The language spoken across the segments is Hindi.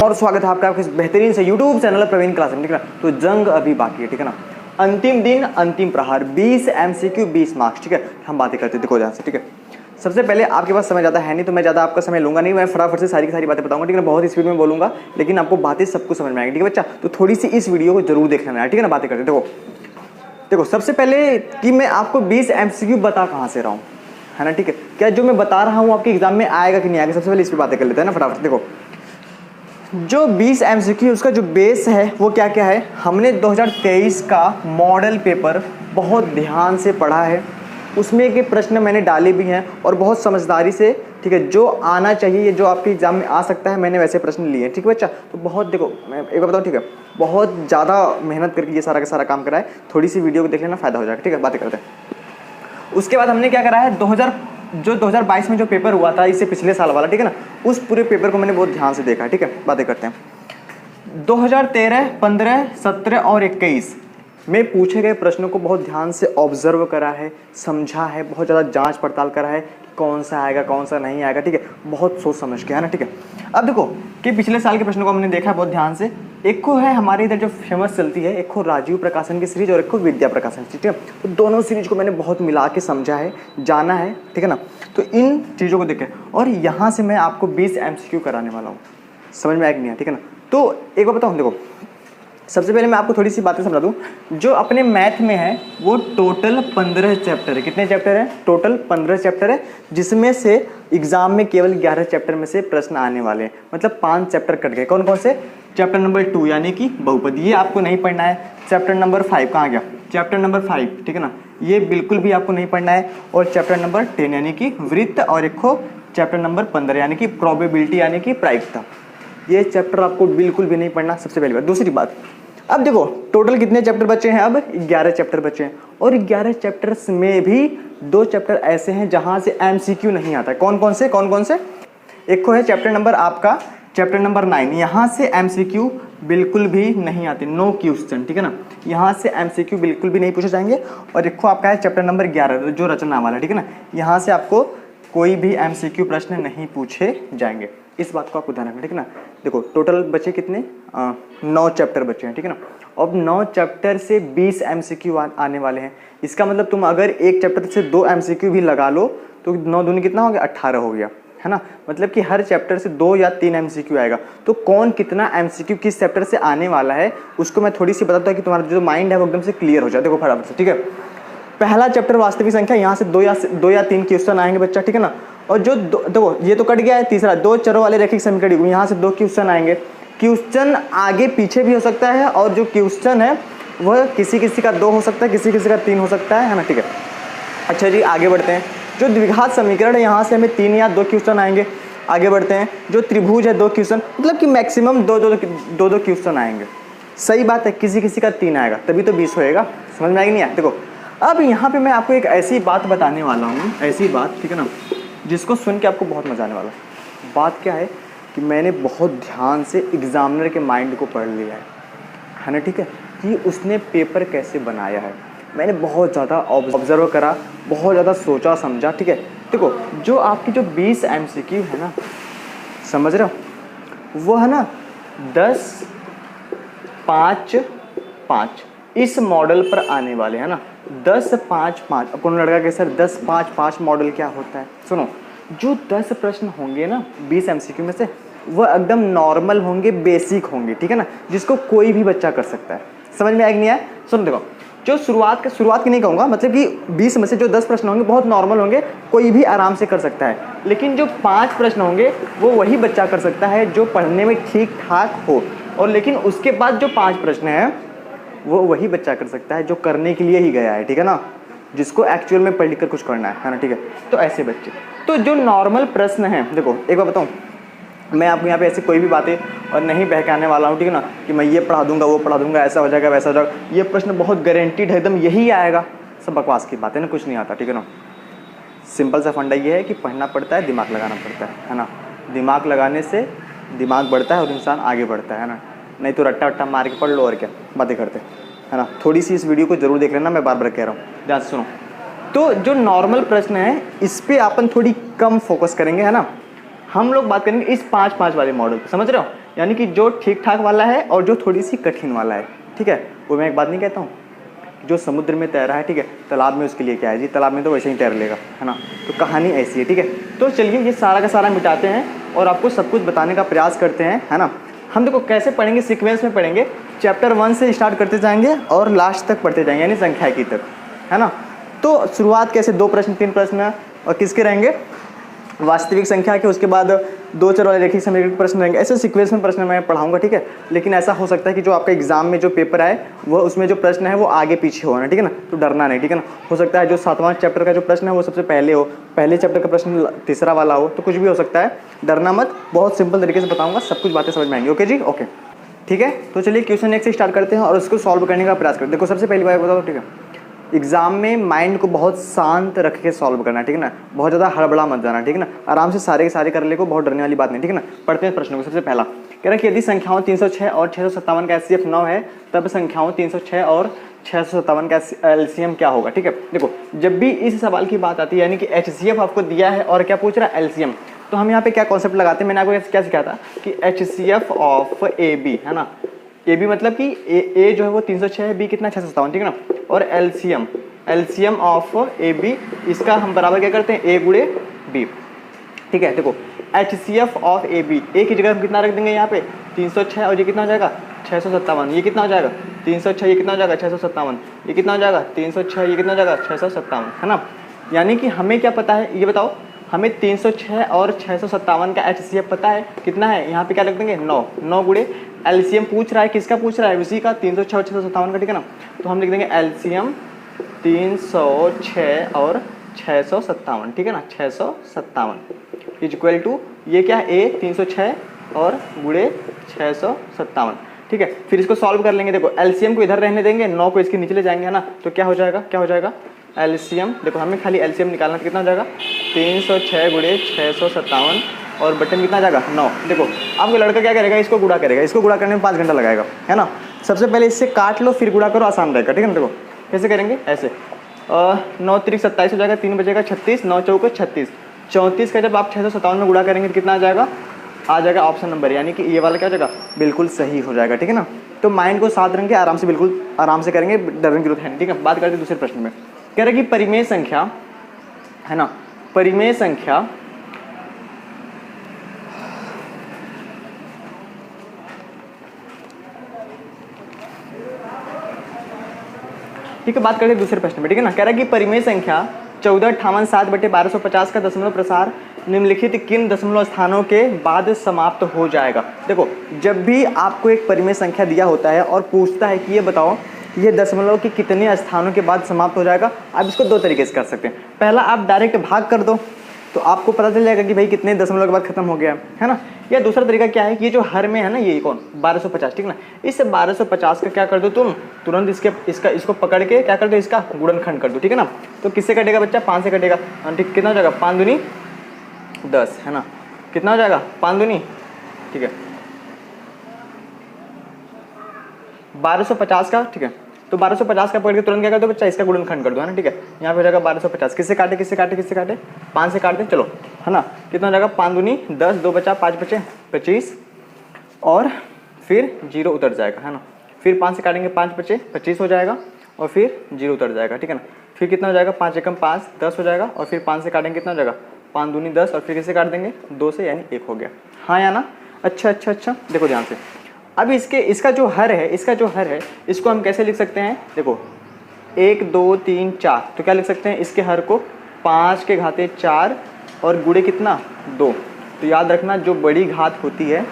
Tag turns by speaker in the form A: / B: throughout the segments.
A: और स्वागत है आपका आपके बेहतरीन से यूट्यूब चैनल प्रवीण क्लास में, ठीक है ना। तो जंग अभी बाकी है, ठीक है ना। अंतिम दिन अंतिम प्रहार, 20 MCQ 20 मार्क्स, ठीक है। हम बातें करते हैं, देखो ध्यान से, ठीक है। सबसे पहले आपके पास समय ज़्यादा है नहीं, तो मैं ज़्यादा आपका समय लूंगा नहीं, मैं फटाफट से सारी की सारी बातें बताऊंगा, ठीक है ना। बहुत स्पीड में बोलूंगा, लेकिन आपको बातें सब कुछ समझ में आएगी, ठीक है बच्चा। तो थोड़ी सी इस वीडियो को जरूर देख लेना है, ठीक है ना। बातें करते देखो देखो सबसे पहले कि मैं आपको 20 MCQ बता कहाँ से रहा हूँ, है ना, ठीक है। क्या जो मैं बता रहा हूँ आपके एग्जाम में आएगा कि नहीं आएगा, सबसे पहले इस पर बातें कर लेते हैं ना फटाफट। देखो जो 20 MCQ उसका जो बेस है वो क्या क्या है, हमने 2023 का मॉडल पेपर बहुत ध्यान से पढ़ा है, उसमें के प्रश्न मैंने डाले भी हैं और बहुत समझदारी से, ठीक है, जो आना चाहिए, ये जो आपके एग्जाम में आ सकता है, मैंने वैसे प्रश्न लिए, ठीक है बच्चा। तो बहुत देखो मैं एक बार बताऊँ, ठीक है, बहुत ज़्यादा मेहनत करके ये सारा का सारा काम करा है। थोड़ी सी वीडियो को देख लेना, फायदा हो जाएगा, ठीक है। बातें करते हैं। उसके बाद हमने क्या करा है, 2022 में जो पेपर हुआ था, इससे पिछले साल वाला, ठीक है ना, उस पूरे पेपर को मैंने बहुत ध्यान से देखा है, ठीक है। बातें करते हैं। 2013, 15, 17 और 21 में पूछे गए प्रश्नों को बहुत ध्यान से ऑब्जर्व करा है, समझा है, बहुत ज़्यादा जांच पड़ताल करा है कि कौन सा आएगा कौन सा नहीं आएगा, ठीक है। बहुत सोच समझ के, है ना, ठीक है। अब देखो कि पिछले साल के प्रश्नों को हमने देखा बहुत ध्यान से। एक को है हमारे इधर जो फेमस चलती है, एक को राजीव प्रकाशन की सीरीज और एक को विद्या प्रकाशन की, ठीक है। तो दोनों सीरीज को मैंने बहुत मिला के समझा है, जाना है, ठीक है ना। तो इन चीज़ों को देखें और यहाँ से मैं आपको 20 MCQ कराने वाला हूँ, समझ में आएगा नहीं है, ठीक है ना। तो एक बार बताऊँ, देखो सबसे पहले मैं आपको थोड़ी सी बातें समझा दूँ। जो अपने मैथ में है वो टोटल 15 चैप्टर है। कितने चैप्टर है? टोटल 15 चैप्टर है, जिसमें से एग्जाम में केवल 11 चैप्टर में से प्रश्न आने वाले हैं, मतलब 5 चैप्टर कट गए। कौन कौन से? चैप्टर नंबर 2 यानी कि बहुपद, ये आपको नहीं पढ़ना है। चैप्टर नंबर 5 कहाँ गया? चैप्टर नंबर 5, ठीक है ना, ये बिल्कुल भी आपको नहीं पढ़ना है। और चैप्टर नंबर 10 यानी कि वृत्त, और एक हो चैप्टर नंबर 15 यानी कि प्रोबेबिलिटी यानी कि प्रायिकता, ये चैप्टर आपको बिल्कुल भी नहीं पढ़ना, सबसे पहली बात। दूसरी बात, अब देखो टोटल कितने चैप्टर बचे हैं? अब 11 चैप्टर बचे हैं, और 11 चैप्टर्स में भी 2 चैप्टर ऐसे हैं जहां से MCQ नहीं आता है। कौन कौन से? एक को है चैप्टर नंबर आपका चैप्टर नंबर 9, यहाँ से MCQ बिल्कुल भी नहीं आते, नो क्वेश्चन, ठीक है ना, यहाँ से MCQ बिल्कुल भी नहीं पूछे जाएंगे। और एक को आपका है चैप्टर नंबर 11 जो रचना वाला, ठीक है ना, यहाँ से आपको कोई भी MCQ प्रश्न नहीं पूछे जाएंगे। इस बात को आपको ध्यान रखना, ठीक है ना। देखो टोटल बचे कितने? 9 चैप्टर बचे हैं, ठीक है ना। अब 9 चैप्टर से 20 MCQ आने वाले हैं। इसका मतलब तुम अगर एक चैप्टर से 2 MCQ भी लगा लो तो 9 दूनी कितना हो गया? 18 हो गया, है ना। मतलब कि हर चैप्टर से 2 या 3 MCQ आएगा। तो कौन कितना MCQ किस चैप्टर से आने वाला है उसको मैं थोड़ी सी बताता हूँ कि तुम्हारा जो माइंड है वो एकदम से क्लियर हो जाए। देखो फटाफट से, ठीक है। पहला चैप्टर वास्तविक संख्या, यहाँ से 2 या 3 क्वेश्चन आएंगे बच्चा, ठीक है ना। और जो देखो ये तो कट गया है। तीसरा, 2 चरों वाले रैखिक समीकरण, यहाँ से 2 क्वेश्चन आएंगे। क्वेश्चन आगे पीछे भी हो सकता है, और जो क्वेश्चन है वह किसी किसी का 2 हो सकता है, किसी किसी का 3 हो सकता है ना, ठीक है। अच्छा जी आगे बढ़ते हैं। जो द्विघात समीकरण है यहाँ से हमें 3 या 2 क्वेश्चन आएंगे। आगे बढ़ते हैं। जो त्रिभुज है 2 क्वेश्चन, मतलब कि मैक्सिमम 2 क्वेश्चन आएंगे। सही बात है, किसी किसी का 3 आएगा, तभी तो 20 होएगा। समझ में आएगी नहीं आया? देखो अब यहाँ पे मैं आपको एक ऐसी बात बताने वाला हूँ, ऐसी बात, ठीक है ना, जिसको सुन के आपको बहुत मजा आने वाला है। बात क्या है कि मैंने बहुत ध्यान से एग्जामिनर के माइंड को पढ़ लिया है ना, ठीक है, कि उसने पेपर कैसे बनाया है। मैंने बहुत ज़्यादा ऑब्जर्व करा, बहुत ज़्यादा सोचा समझा, ठीक है। देखो जो आपकी जो 20 MCQ है ना, समझ रहे हो, वो है ना 10, 5, 5 इस मॉडल पर आने वाले हैं ना। 10, 5, 5। अब कौन लड़का के सर 10, 5, 5 मॉडल क्या होता है? सुनो, जो 10 प्रश्न होंगे ना 20 MCQ में से, वह एकदम नॉर्मल होंगे, बेसिक होंगे, ठीक है ना, जिसको कोई भी बच्चा कर सकता है। समझ में आएगा नहीं आया? सुनो देखो, जो शुरुआत की नहीं कहूँगा, मतलब कि 20 में से जो 10 प्रश्न होंगे बहुत नॉर्मल होंगे, कोई भी आराम से कर सकता है। लेकिन जो 5 प्रश्न होंगे वो वही बच्चा कर सकता है जो पढ़ने में ठीक ठाक हो। और लेकिन उसके बाद जो 5 प्रश्न हैं वो वही बच्चा कर सकता है जो करने के लिए ही गया है, ठीक है ना, जिसको एक्चुअल में पढ़ लिख कर कुछ करना है ना, ठीक है। तो ऐसे बच्चे, तो जो नॉर्मल प्रश्न हैं, देखो एक बार बताऊँ, मैं आपको यहाँ पे ऐसे कोई भी बातें और नहीं बहकाने वाला हूँ, ठीक है ना, कि मैं ये पढ़ा दूंगा वो पढ़ा दूंगा, ऐसा हो जाएगा वैसा हो जाएगा। ये प्रश्न बहुत गारंटीड है, एकदम यही आएगा, सब बकवास की बात है ना, कुछ नहीं आता, ठीक है ना। सिंपल सा फंडा ये है कि पढ़ना पड़ता है, दिमाग लगाना पड़ता है ना। दिमाग लगाने से दिमाग बढ़ता है और इंसान आगे बढ़ता है ना, नहीं तो रट्टा वट्टा मार के पढ़ लो और क्या बातें करते है ना। थोड़ी सी इस वीडियो को जरूर देख लेना, मैं बार बार कह रहा हूँ, ध्यान से सुनो। तो जो नॉर्मल प्रश्न है इस पे अपन थोड़ी कम फोकस करेंगे, है ना। हम लोग बात करेंगे इस 5-5 वाले मॉडल पे, समझ रहे हो। यानी कि जो ठीक ठाक वाला है और जो थोड़ी सी कठिन वाला है, ठीक है। वो मैं एक बात नहीं कहता हूँ, जो समुद्र में तैर रहा है, ठीक है, तालाब में उसके लिए क्या है जी, तालाब में तो वैसे ही तैर लेगा, है ना। तो कहानी ऐसी है, ठीक है। तो चलिए ये सारा का सारा मिटाते हैं और आपको सब कुछ बताने का प्रयास करते हैं, है ना। हम देखो कैसे पढ़ेंगे, सीक्वेंस में पढ़ेंगे, चैप्टर 1 से स्टार्ट करते जाएंगे और लास्ट तक पढ़ते जाएंगे, यानी संख्याकी तक, है ना। तो शुरुआत कैसे, 2 प्रश्न 3 प्रश्न और किसके रहेंगे, वास्तविक संख्या के, उसके बाद 2 चर वाले रेखिक समीकरण के प्रश्न रहेंगे। ऐसे सीक्वेंस में प्रश्न मैं पढ़ाऊंगा, ठीक है। लेकिन ऐसा हो सकता है कि जो आपका एग्जाम में जो पेपर आए वो उसमें जो प्रश्न है वो आगे पीछे हो ना, ठीक है ना। तो डरना नहीं, ठीक है ना। हो सकता है जो 7वां चैप्टर का जो प्रश्न है वो सबसे पहले हो, पहले चैप्टर का प्रश्न तीसरा वाला हो, तो कुछ भी हो सकता है, डरना मत। बहुत सिंपल तरीके से बताऊंगा, सब कुछ बातें समझ में आएंगी। ओके जी, ओके, ठीक है। तो चलिए क्वेश्चन 1 से स्टार्ट करते हैं और उसको सॉल्व करने का प्रयास करते हैं। देखो सबसे पहली बात बताओ, ठीक है, एग्जाम में माइंड को बहुत शांत रख के सॉल्व करना, ठीक है ना। बहुत ज़्यादा हड़बड़ा मत जाना, ठीक है ना। आराम से सारे के सारे कर ले को, बहुत डरने वाली बात नहीं, ठीक है ना। पढ़ते हैं प्रश्नों को। सबसे पहला कह रहा है कि यदि संख्याओं 306 और 657 का एचसीएफ 9 है, तब संख्याओं 306 और 657 का एलसीएम क्या होगा, ठीक है। देखो जब भी इस सवाल की बात आती है, यानी कि एचसीएफ आपको दिया है और क्या पूछ रहा है, एलसीएम, तो हम यहाँ पे क्या कॉन्सेप्ट लगाते हैं, मैंने आपको क्या सिखाया था कि एचसीएफ ऑफ ए बी, है ना। ए बी मतलब कि ए जो है वो 306 है, बी कितना 657, ठीक है ना। और एलसीएम ऑफ ए बी, इसका हम बराबर क्या करते हैं, ए गुणे बी, ठीक है। देखो एचसीएफ ऑफ ए बी, ए की जगह हम कितना रख देंगे यहाँ पे 306 और ये कितना हो जाएगा 657, ये कितना हो जाएगा 306, ये कितना हो जाएगा 657, ये कितना हो जाएगा 306, ये कितना हो जाएगा 657, है ना। यानी कि हमें क्या पता है, ये बताओ, हमें 306 और 657 का एचसीएफ पता है कितना है, यहाँ पे क्या रख देंगे 9 गुणे एलसीएम पूछ रहा है, किसका पूछ रहा है, उसी का 306 और 657 का, ठीक है ना। तो हम लिख देंगे एलसीएम 306 और 657, ठीक है ना, 657 इक्वल टू ये क्या है, ए 306 और गुणे 657, ठीक है। फिर इसको सॉल्व कर लेंगे। देखो एलसीएम को इधर रहने देंगे, 9 को इसके नीचे ले जाएंगे, है ना। तो क्या हो जाएगा एलसीएम, देखो हमें खाली एलसीएम निकालना, तो कितना हो जाएगा 306 गुणे 657 और बटन कितना जाएगा 9। देखो आपको लड़का क्या करेगा, इसको गुणा करेगा, इसको गुणा करने में 5 घंटा लगाएगा, है ना। सबसे पहले इससे काट लो फिर गुणा करो, आसान रहेगा, ठीक है ना। देखो कैसे करेंगे, ऐसे 9 त्रिक 27 हो जाएगा, 3 बचेगा 36, 9 चौको 36, 34 का जब आप 657 में गुणा करेंगे तो कितना आ जाएगा ऑप्शन नंबर, यानी कि ये वाला क्या हो जाएगा, बिल्कुल सही हो जाएगा, ठीक है ना। तो माइंड को साथ रखेंगे, आराम से, बिल्कुल आराम से करेंगे, डरने की जरूरत है नहीं, ठीक है। बात करते हैं दूसरे प्रश्न में। कह रहे कि परिमेय संख्या, है ना, परिमेय संख्या ठीक है। बात करते हैं दूसरे प्रश्न में, ठीक है ना। कह रहा है कि परिमेय संख्या 1458/7/1250 का दशमलव प्रसार निम्नलिखित किन दशमलव स्थानों के बाद समाप्त हो जाएगा। देखो जब भी आपको एक परिमेय संख्या दिया होता है और पूछता है कि ये बताओ ये दशमलव के कितने स्थानों के बाद समाप्त हो जाएगा, आप इसको 2 तरीके से कर सकते हैं। पहला, आप डायरेक्ट भाग कर दो तो आपको पता चल जाएगा कि भाई कितने दशमलव के बाद खत्म हो गया, है ना। या दूसरा तरीका क्या है कि ये जो हर में है ना, ये कौन 1250, ठीक है ना, इस 1250 का क्या कर दो तुम, तुरंत इसको पकड़ के क्या कर दो, इसका गुणनखंड कर दो, ठीक है ना। तो किससे कटेगा बच्चा, 5 से कटेगा, ठीक, कितना हो जाएगा 5 दूनी 10, है ना, कितना हो जाएगा 5 दूनी, ठीक है 1250 का, ठीक है। तो 1250 का पकड़ के तुरंत क्या कर दो बच्चा, इसका गुणनखंड कर दो, है ना, ठीक है। यहाँ पे हो जाएगा 1250, किससे काटे 5 से काट दे, चलो, है ना। कितना हो जाएगा 5 दूनी 10, 2 बचा 5 बचे 25 और फिर 0 उतर जाएगा, है ना। फिर 5 से काटेंगे 5 बचे 25 हो जाएगा और फिर 0 उतर जाएगा, ठीक है ना। फिर कितना हो जाएगा 5 एकम 5 10 हो जाएगा और फिर 5 से काटेंगे कितना हो जाएगा 5 दूनी 10 और फिर किससे काट देंगे 2 से, यानी 1 हो गया, हाँ या ना। अच्छा, देखो ध्यान से। अब इसका जो हर है इसको हम कैसे लिख सकते हैं, देखो 1 2 3 4, तो क्या लिख सकते हैं, इसके हर को 5 के घाते 4 और गुणे कितना 2। तो याद रखना जो बड़ी घात होती है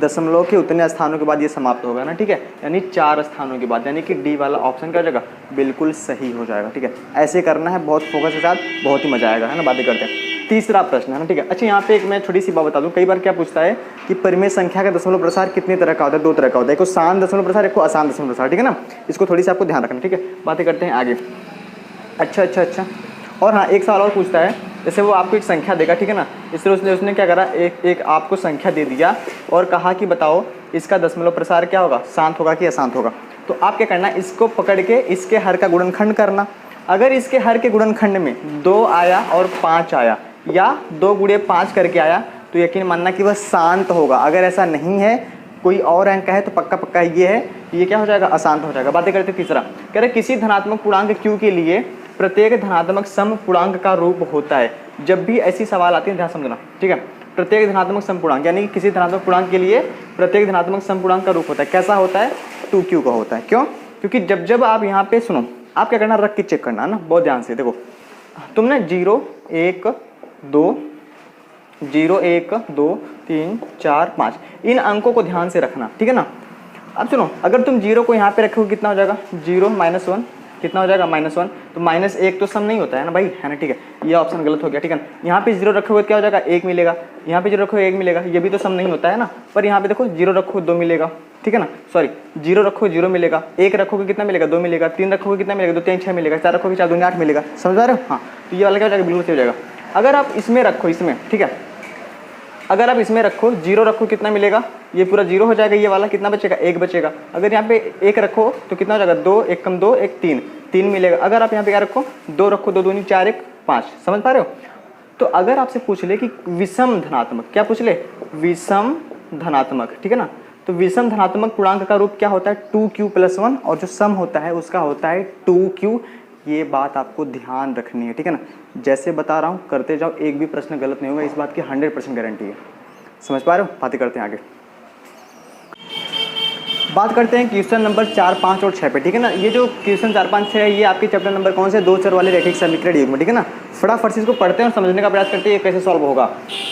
A: दशमलव के उतने स्थानों के बाद ये समाप्त होगा ना, ठीक है, यानी 4 स्थानों के बाद, यानी कि डी वाला ऑप्शन क्या हो जाएगा, बिल्कुल सही हो जाएगा, ठीक है। ऐसे करना है बहुत फोकस के साथ, बहुत ही मजा आएगा, है ना। बातें करते हैं तीसरा प्रश्न, है ना, ठीक है। अच्छा यहाँ पे एक मैं छोटी सी बात बता दूं, कई बार क्या पूछता है कि परिमेय संख्या का दशमलव प्रसार कितने तरह का होता है, 2 तरह का होता है, एक को शांत दशमलव प्रसार, एक को अशांत दशमलव प्रसार, ठीक है ना। इसको थोड़ी सी आपको ध्यान रखना, ठीक है। बातें करते हैं आगे। अच्छा। और हाँ, एक सवाल और पूछता है, जैसे वो आपको एक संख्या देगा, ठीक है ना, इसलिए उसने क्या करा, एक आपको संख्या दे दिया और कहा कि बताओ इसका दशमलव प्रसार क्या होगा, शांत होगा कि अशांत होगा। तो आप क्या करना, इसको पकड़ के इसके हर का गुणनखंड करना। अगर इसके हर के गुणनखंड में 2 आया और 5 आया या 2 गुणे 5 करके आया तो यकीन मानना कि वह शांत होगा। अगर ऐसा नहीं है, कोई और अंक है, तो पक्का पक्का ये है कि ये क्या हो जाएगा, अशांत हो जाएगा। बातें करते तीसरा, कह रहे किसी धनात्मक पूर्णांक q के लिए प्रत्येक धनात्मक सम पूर्णांक का रूप होता है। जब भी ऐसी सवाल आती है ध्यान समझना, ठीक है। प्रत्येक धनात्मक सम पूर्णांक यानी कि किसी धनात्मक पूर्णांक के लिए प्रत्येक धनात्मक सम पूर्णांक का रूप होता है। कैसा होता है, 2q का होता है। क्यों? क्योंकि जब जब आप यहाँ पे सुनो, आप क्या करना, रख के चेक करना ना, बहुत ध्यान से देखो। तुमने 0 1 2 0 1 2 3 4 5 इन अंकों को ध्यान से रखना, ठीक है ना। अब सुनो, अगर तुम 0 को यहाँ पे रखोगे कितना हो जाएगा, 0 -1 कितना हो जाएगा, -1। तो -1 तो सम नहीं होता है ना भाई, है ना, ठीक है। ये ऑप्शन गलत हो गया, ठीक है। यहाँ पे 0 रखोगे तो क्या हो जाएगा, 1 मिलेगा। यहाँ पे 0 रखोगे 1 मिलेगा, ये भी तो सम नहीं होता है ना। पर यहाँ पे देखो 0 रखो 2 मिलेगा, ठीक है ना, सॉरी 0 रखो 0 मिलेगा, 1 रखोगे कितना मिलेगा, 2 मिलेगा, 3 रखोगे कितना मिलेगा, 2 3 6 मिलेगा, 4 रखोगे 4 2 8 मिलेगा। समझ आ रहे हो? हाँ, तो ये वाला क्या हो जाएगा, बिल्कुल सही हो जाएगा। अगर आप इसमें रखो, इसमें, ठीक है, अगर आप इसमें रखो 0 रखो कितना मिलेगा, ये पूरा 0 हो जाएगा, ये वाला कितना बचेगा, 1 बचेगा। अगर यहाँ पे 1 रखो तो कितना हो जाएगा, 2 1 कम 2 1 3 मिलेगा। अगर आप यहाँ पे क्या रखो, 2 रखो, 2 दूनी 4 1 5। समझ पा रहे हो? तो अगर आपसे पूछ ले कि विषम धनात्मक, क्या पूछ ले, विषम धनात्मक, ठीक है ना। तो विषम धनात्मक पूर्णांक का रूप क्या होता है, 2q + 1, और जो सम होता है उसका होता है 2q। ये बात आपको ध्यान रखनी है, ठीक है ना। जैसे बता रहा हूँ करते जाओ, एक भी प्रश्न गलत नहीं होगा, इस बात की 100% गारंटी है। समझ पा रहे हो? बातें करते हैं आगे। बात करते हैं क्वेश्चन नंबर 4 5 और 6 पे, ठीक है ना। ये जो क्वेश्चन 4 5 6 है, ये आपके चैप्टर नंबर कौन से, 2 चर वाले रैखिक समीकरण युग्म, ठीक है ना। फटाफट से इसको पढ़ते हैं और समझने का प्रयास करते हैं ये कैसे सॉल्व होगा।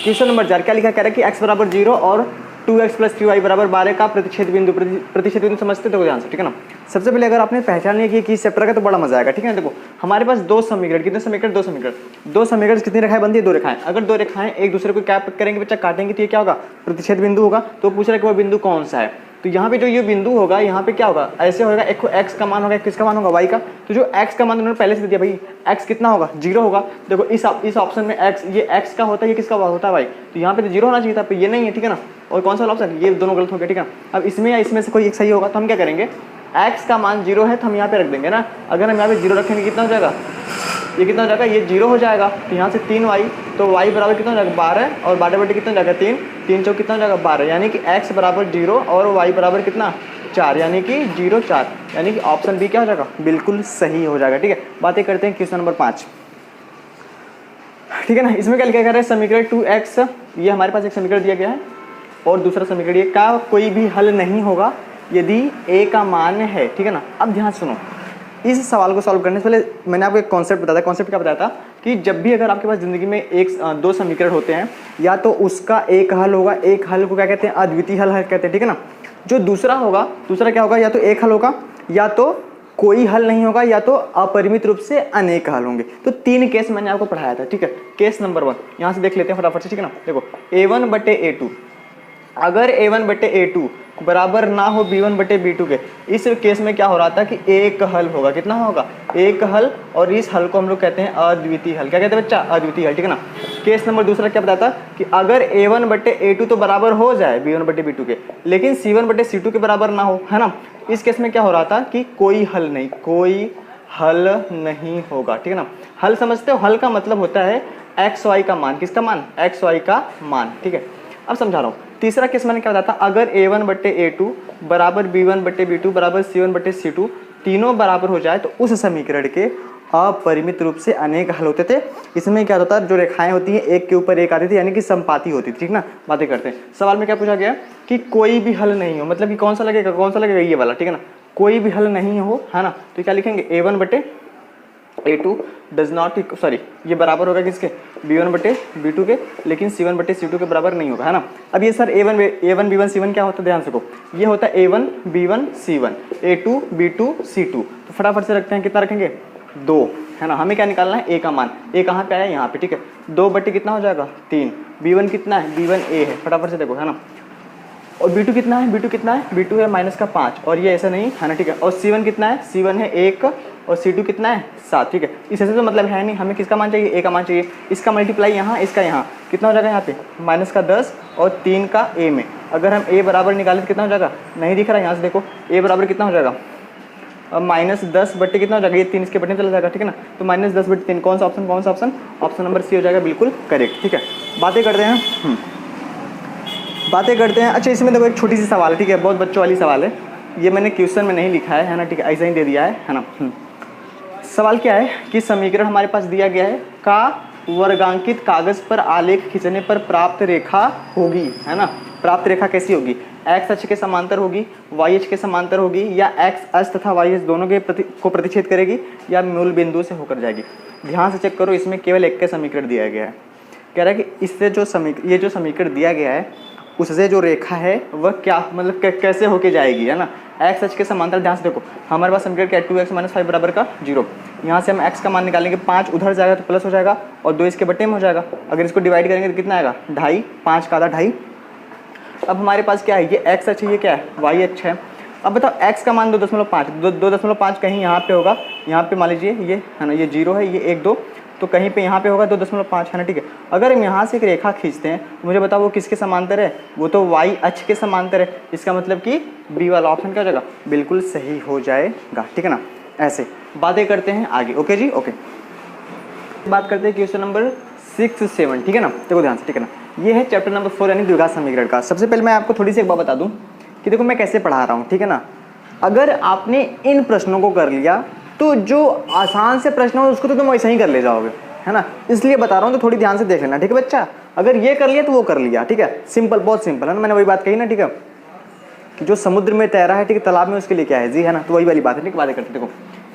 A: क्वेश्चन नंबर 4 क्या लिखा, कह रहा है कि x = 0 और 2x + 3y = 12 का प्रतिच्छेद बिंदु समझते हो ध्यान से, ठीक है ना। सबसे पहले अगर आपने पहचान लिया कि किस चैप्टर का, तो बड़ा मजा आएगा, ठीक है। देखो हमारे पास 2 समीकरण, कितने समीकरण, 2 समीकरण। 2 समीकरण कितनी रेखाएं बनती है, 2 रेखाएं। अगर 2 रेखाएं एक दूसरे को क्या करेंगे बच्चा, काटेंगे, तो ये क्या होगा, प्रतिच्छेद बिंदु होगा। तो पूछ रहा है कि वो बिंदु कौन सा है। तो यहाँ पे जो ये बिंदु होगा, यहाँ पे क्या होगा, ऐसे होगा, एक को x का मान होगा, किसका मान होगा, y का। तो जो x का मान उन्होंने पहले से दे दिया भाई, x कितना होगा, 0 होगा। देखो इस ऑप्शन में x, ये x का होता है, ये किसका होता है भाई, तो यहाँ पे तो 0 होना चाहिए था, पर ये नहीं है, ठीक है ना। और कौन सा ऑप्शन, ये दोनों गलत हो गया, ठीक है। अब इसमें या इसमें से कोई एक सही होगा, तो हम क्या करेंगे, x का मान 0 है तो हम यहाँ पे रख देंगे ना। अगर हम यहाँ पे 0 रखेंगे कितना हो जाएगा, ये कितना हो जाएगा, ये 0 हो जाएगा। तो यहाँ से 3y, तो y बराबर कितना हो जाएगा, 12, और 12 बटे कितना हो जाएगा, 3 3 चौक कितना हो जाएगा, 12। यानी कि x बराबर 0 और y बराबर कितना, 4, यानी कि 0 4, यानी कि ऑप्शन बी क्या हो जाएगा, बिल्कुल सही हो जाएगा, ठीक है। बातें करते हैं क्वेश्चन नंबर 5, ठीक है ना। इसमें क्या लिखा गया है, समीकरण 2x, ये हमारे पास एक समीकरण दिया गया है, और दूसरा समीकरण ये का कोई भी हल नहीं होगा यदि a का मान है, ठीक है ना। अब ध्यान सुनो, इस सवाल को सॉल्व करने से पहले मैंने आपको एक कॉन्सेप्ट बताया था। कॉन्सेप्ट क्या बताया था कि जब भी अगर आपके पास ज़िंदगी में 2 समीकरण होते हैं, या तो उसका एक हल होगा, एक हल को क्या कहते हैं, अद्वितीय हल कहते हैं, ठीक है ना। जो दूसरा होगा, दूसरा क्या होगा, या तो एक हल होगा, या तो कोई हल नहीं होगा, या तो अपरिमित रूप से अनेक हल होंगे। तो 3 केस मैंने आपको पढ़ाया था, ठीक है। केस नंबर 1 यहाँ से देख लेते हैं फटाफट से, ठीक है ना। देखो a1/a2, अगर a1/a2 बराबर ना हो b1/b2 के, इस केस में क्या हो रहा था कि एक हल होगा, कितना होगा, एक हल, और इस हल को हम लोग कहते हैं अद्वितीय हल। क्या कहते हैं बच्चा, अद्वितीय हल, ठीक है ना। केस नंबर दूसरा क्या बताया था कि अगर a1/a2 तो बराबर हो जाए b1/b2 के, लेकिन c1/c2 के बराबर ना हो, है ना। इस केस में क्या हो रहा था कि कोई हल नहीं, कोई हल नहीं होगा, ठीक है ना। हल समझते हो, हल का मतलब होता है एक्स वाई का मान, किसका मान, एक्स वाई का मान, ठीक है। अब समझा रहा हूँ। तीसरा केस मैंने क्या बताया था, अगर a1/a2 बराबर b1/b2 बराबर c1/c2 तीनों बराबर हो जाए, तो उस समीकरण के अपरिमित रूप से अनेक हल होते थे। इसमें क्या होता है, जो रेखाएं होती हैं एक के ऊपर एक आती थी, यानी कि समपाती होती थी, ठीक ना। बातें करते हैं। सवाल में क्या पूछा गया कि कोई भी हल नहीं हो, मतलब कि कौन सा लगेगा, कौन सा लगेगा, ये वाला, ठीक है ना। कोई भी हल नहीं हो, है ना। तो क्या लिखेंगे, a1/a2 डज नॉट, सॉरी ये बराबर होगा किसके, b1/b2 के, लेकिन c1/c2 के बराबर नहीं होगा, है ना। अब ये सर a1 b1 c1 क्या होता है, ध्यान से को, ये होता है a1 b1 c1, a2 b2 c2। तो फटाफट से रखते हैं, कितना रखेंगे, 2, है ना। हमें क्या निकालना है, a का मान, a कहाँ पे आया, यहाँ पे, ठीक है। 2 कितना हो जाएगा, 3, b1 कितना है, b1 a है, फटाफट से देखो, है ना। और b2 कितना है, b2 कितना है, b2 है -5, और ये ऐसा नहीं, है ना, ठीक है। और c1 कितना है, c1 है 1, और c2 कितना है 7, ठीक है। इस ऐसे तो मतलब है नहीं, हमें किसका मान चाहिए, a का मान चाहिए। इसका मल्टीप्लाई यहाँ, इसका यहाँ, कितना हो जाएगा यहाँ पे, -10 और 3 का a में। अगर हम a बराबर निकालें तो कितना हो जाएगा, नहीं दिख रहा है, यहाँ से देखो a बराबर कितना हो जाएगा, -10 बट्टे कितना हो जाएगा, ये 3 इसके बटने चला जाएगा, ठीक है ना। तो -10/3 कौन सा ऑप्शन, कौन सा ऑप्शन, ऑप्शन नंबर सी हो जाएगा, बिल्कुल करेक्ट, ठीक है। बातें करते हैं बातें करते हैं। अच्छा इसमें देखो एक छोटी सी सवाल है, ठीक है, बहुत बच्चों वाली सवाल है, ये मैंने क्वेश्चन में नहीं लिखा है ना, ठीक है, ऐसा ही दे दिया है ना। सवाल क्या है कि समीकरण हमारे पास दिया गया है का वर्गांकित कागज पर आलेख खींचने पर प्राप्त रेखा होगी, है ना। प्राप्त रेखा कैसी होगी? एक्स अक्ष के समांतर होगी, वाई अक्ष के समांतर होगी, या एक्स अक्ष तथा वाई अक्ष दोनों के प्रतिच्छेद करेगी, या मूल बिंदु से होकर जाएगी। ध्यान से चेक करो, इसमें केवल एक का समीकरण दिया गया है। कह रहा है कि इससे जो ये जो समीकरण दिया गया है उससे जो रेखा है वह क्या मतलब कैसे होके जाएगी, है ना। एक्स अक्ष के समांतर, ध्यान से देखो हमारे पास समीकरण क्या है, 2x - 5 बराबर का 0। यहाँ से हम x का मान निकालेंगे, 5 उधर जाएगा तो प्लस हो जाएगा और 2 इसके बटे में हो जाएगा। अगर इसको डिवाइड करेंगे तो कितना आएगा, 2.5, 5 का आधा 2.5। अब हमारे पास क्या है, ये x अक्ष है, ये क्या है, y अक्ष है। अब बताओ x का मान 2.5, 2.5 कहीं यहाँ पे होगा, यहाँ पे मान लीजिए ये है ना, ये 0 है, ये 1 2, तो कहीं पे यहाँ पे होगा 2.5 है ना, ठीक है। अगर हम यहाँ से एक रेखा खींचते हैं तो मुझे बताओ वो किसके समांतर है, वो तो y अक्ष के समांतर है। इसका मतलब कि बी वाला ऑप्शन क्या हो जाएगा, बिल्कुल सही हो जाएगा, ठीक है ना। ऐसे बातें करते हैं आगे, ओके जी, ओके। बात करते हैं क्वेश्चन नंबर 6 7, ठीक है ना। देखो ध्यान से, ठीक है ना, ये है चैप्टर नंबर 4 यानी द्विघात समीकरण का। सबसे पहले मैं आपको थोड़ी सी एक बात बता दूं कि देखो मैं कैसे पढ़ा रहा हूँ, ठीक है ना। अगर आपने इन प्रश्नों को कर लिया तो जो आसान से प्रश्न हो उसको तो तुम वैसे ही कर ले जाओगे, है ना। इसलिए बता रहा हूँ तो थोड़ी ध्यान से देख लेना, ठीक है बच्चा। अगर ये कर लिया तो वो कर लिया, ठीक है, सिंपल, बहुत सिंपल है ना। मैंने वही बात कही ना, ठीक है, कि जो समुद्र में तैरा है, ठीक है, तालाब में उसके लिए क्या है जी, है ना। तो वही वाली बात है, ठीक है। बातें करते देखो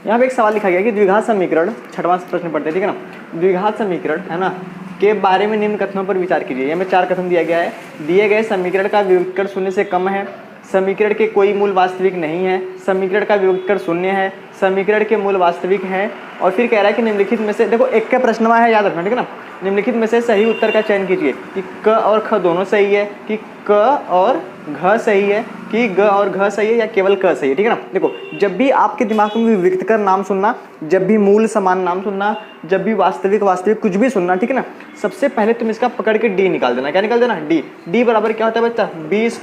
A: यहाँ पे एक सवाल लिखा गया कि द्विघात समीकरण, 6वां प्रश्न पढ़ते हैं, ठीक है ना। द्विघात समीकरण, है ना, के बारे में निम्न कथनों पर विचार कीजिए। यहाँ में 4 कथन दिया गया है। दिए गए समीकरण का विविक्तकरण 0 से कम है, समीकरण के कोई मूल वास्तविक नहीं है, समीकरण का विविक्तकरण 0 है, समीकरण के मूल वास्तविक हैं, और फिर कह रहा है कि निम्नलिखित में से, देखो एक का प्रश्न है, याद रखना, ठीक है ना। निम्नलिखित में से सही उत्तर का चयन कीजिए कि क और ख दोनों सही है, कि क और घ सही है, कि ग और घ सही है, या केवल क सही है, ठीक है ना। देखो जब भी आपके दिमाग में विविक्तकर नाम सुनना, जब भी मूल समान नाम सुनना, जब भी वास्तविक कुछ भी सुनना, ठीक है ना, सबसे पहले तुम इसका पकड़ के डी निकाल देना। क्या निकाल देना, डी। डी बराबर क्या होता है बच्चा, b² -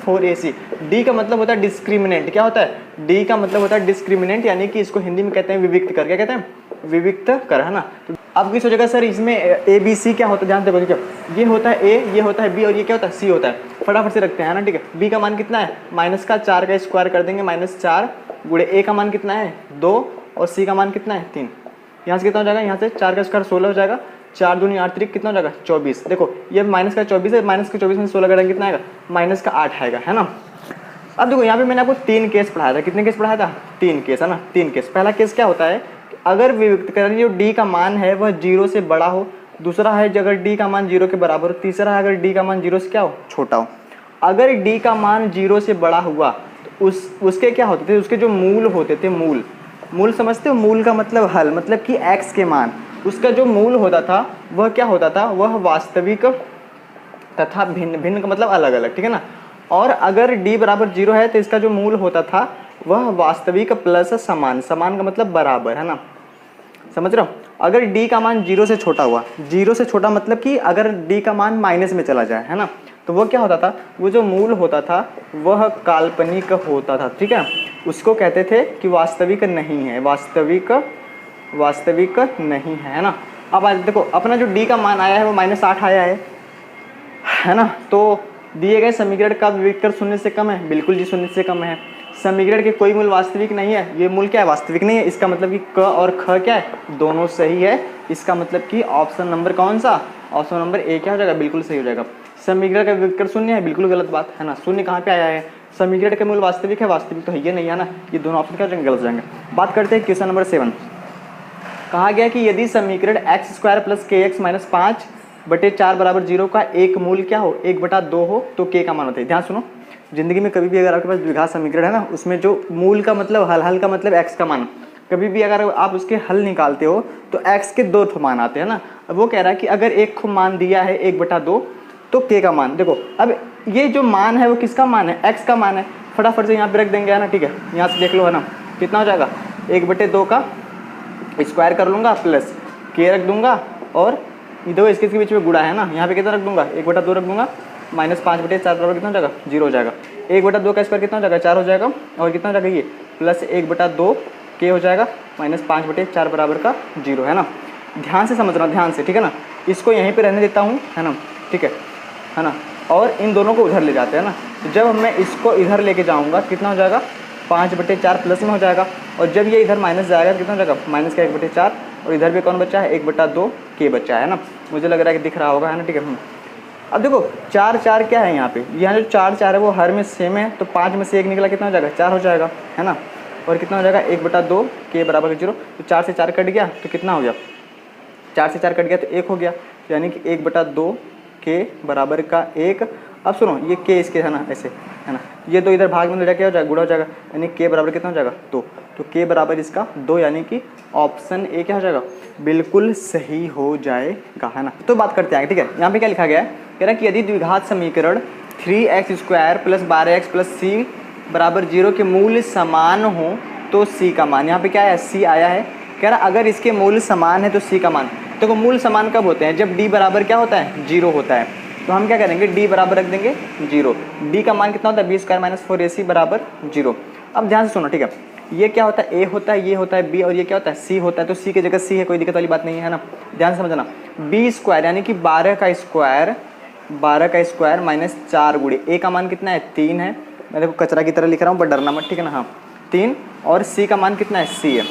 A: 4ac। डी का मतलब होता है डिस्क्रिमिनेंट। क्या होता है, डी का मतलब होता है डिस्क्रिमिनेंट, यानी कि इसको हिंदी में कहते हैं विविक्त कर। क्या कहते हैं, विविक्त कर, है ना। तो अब किस सोचेगा सर इसमें ए बी सी क्या होता है, ध्यान देखो, ये होता है ए, ये होता है बी, और ये क्या होता है, सी होता है। फटाफट से रखते हैं ना, ठीक है। बी का मान कितना है, -4 का स्क्वायर कर देंगे, -4 गुणे ए का मान कितना है 2, और सी का मान कितना है 3। यहाँ से कितना हो जाएगा, यहाँ से 4 का स्क्वायर 16 हो जाएगा, 4 दूनी 8 त्रिक कितना हो जाएगा 24। देखो ये -24 है, -24 में 16 करेंगे कितना आएगा, -8 आएगा, है ना। अब देखो यहाँ पे मैंने आपको 3 केस पढ़ाया था। कितने केस पढ़ाया था, 3 केस, है ना। 3 केस। पहला केस क्या होता है, अगर विविक्तकरण जो डी का मान है वह 0 से बड़ा हो। दूसरा है अगर डी का मान 0 के बराबर हो। तीसरा है अगर डी का मान 0 से क्या हो, छोटा हो। अगर डी का मान 0 से बड़ा हुआ तो उसके क्या होते थे, उसके जो मूल होते थे, मूल समझते हो, मूल का मतलब हल, मतलब कि x के मान, उसका जो मूल होता था वह क्या होता था, वह वास्तविक तथा भिन्न का मतलब अलग अलग, ठीक है ना। और अगर d बराबर 0 है तो इसका जो मूल होता था वह वास्तविक प्लस समान का मतलब बराबर, है ना। समझ रहे हो। अगर d का मान 0 से छोटा हुआ, 0 से छोटा मतलब कि अगर d का मान माइनस में चला जाए, है ना, तो वो क्या होता था, वो जो मूल होता था वह काल्पनिक होता था, ठीक है। उसको कहते थे कि वास्तविक नहीं है, वास्तविक नहीं है ना। अब आज देखो अपना जो d का मान आया है वो -8 आया है ना। तो दिए गए समीकरण का विविक्तकरण 0 से कम है, बिल्कुल जी 0 से कम है। समीकरण के कोई मूल वास्तविक नहीं है, ये मूल क्या है, वास्तविक नहीं है। इसका मतलब कि क और ख क्या है, दोनों सही है। इसका मतलब कि ऑप्शन नंबर कौन सा, ऑप्शन नंबर ए क्या हो जाएगा, बिल्कुल सही हो जाएगा। समीकरण का विविक्तकरण 0 है, बिल्कुल गलत बात है ना। 0 कहाँ पे आया है, समीकरण के मूल वास्तविक है, वास्तविक तो है ये नहीं है ना। ये दोनों ऑप्शन क्या हो जाएंगे, गलत हो जाएंगे। बात करते हैं क्वेश्चन नंबर 7। कहा गया कि यदि समीकरण x² + kx - 5/4 = 0 का एक मूल क्या हो, 1/2 हो, तो k का मान होता है। ध्यान सुनो, जिंदगी में कभी भी अगर आपके पास द्विघात समीकरण है ना, उसमें जो मूल का मतलब हल का मतलब x का मान, कभी भी अगर आप उसके हल निकालते हो तो x के 2 मान आते हैं ना। अब वो कह रहा है कि अगर एक मान दिया है 1/2 तो k का मान, देखो अब ये जो मान है वो किसका मान है, x का मान है। फटाफट से यहाँ पे रख देंगे, है ना, ठीक है। यहाँ से देख लो, है ना, कितना हो जाएगा, 1/2 का स्क्वायर कर लूँगा प्लस k रख दूंगा, और देखो इसके बीच में गुणा है ना, यहाँ पे कितना रख दूंगा, 1/2 रख दूंगा, -5/4 बराबर कितना हो जाएगा, 0 हो जाएगा। 1/2 का स्क्वायर कितना हो जाएगा, 4 हो जाएगा, और कितना हो जाएगा ये प्लस 1/2 k हो जाएगा, -5/4 बराबर का 0, है ना। ध्यान से समझना, ध्यान से, ठीक है ना। इसको यहीं पे रहने देता हूँ, है ना, ठीक है ना। और इन दोनों को उधर ले जाते हैं ना, तो जब मैं इसको इधर लेके जाऊँगा कितना हो जाएगा 5/4 प्लस में हो जाएगा, और जब ये इधर माइनस जाएगा तो कितना हो जाएगा माइनस का 1/4, और इधर भी कौन बचा है 1/2 के बचा है ना, मुझे लग रहा है कि दिख रहा होगा है ना, ठीक है। अब देखो 4 क्या है यहाँ पे, यहाँ जो 4 है वो हर में सेम है, तो 5 में से 1 निकला कितना हो जाएगा 4 हो जाएगा है ना, और कितना हो जाएगा 1/2 के बराबर 0, तो 4 से 4 कट गया तो कितना हो गया 4 से 4 कट गया तो 1 हो गया, यानी कि 1/2 के बराबर का 1। अब सुनो ये के इसके है ना ऐसे है ना, ये दो इधर भाग में ले जाके क्या हो जाएगा गुणा हो जाएगा, यानी के बराबर कितना हो जाएगा 2, तो के बराबर इसका 2, यानी कि ऑप्शन ए क्या हो जाएगा बिल्कुल सही हो जाएगा है ना। तो बात करते हैं ठीक है, यहाँ पे क्या लिखा गया है, कह रहा है कि यदि द्विघात समीकरण 3x² + 12x + c बराबर 0 के मूल्य समान हो तो c का मान, यहाँ पे क्या है c आया है, कह रहा अगर इसके मूल्य समान है तो c का मान, देखो मूल्य समान कब होते हैं जब d बराबर क्या होता है 0 होता है, तो हम क्या करेंगे d बराबर रख देंगे 0, d का मान कितना होता है b² - 4ac बराबर 0। अब ध्यान से सुनो ठीक है, ये क्या होता है a होता है, ये होता है b और ये क्या होता है c होता है, तो c की जगह c है, कोई दिक्कत वाली बात नहीं है ना, ध्यान से समझना। b² यानी कि 12 का स्क्वायर माइनस 4 गुणे a का मान कितना है 3 है, मैं देखो कचरा की तरह लिख रहा हूँ पर डरना मत ठीक है ना, हाँ 3, और c का मान कितना है c है,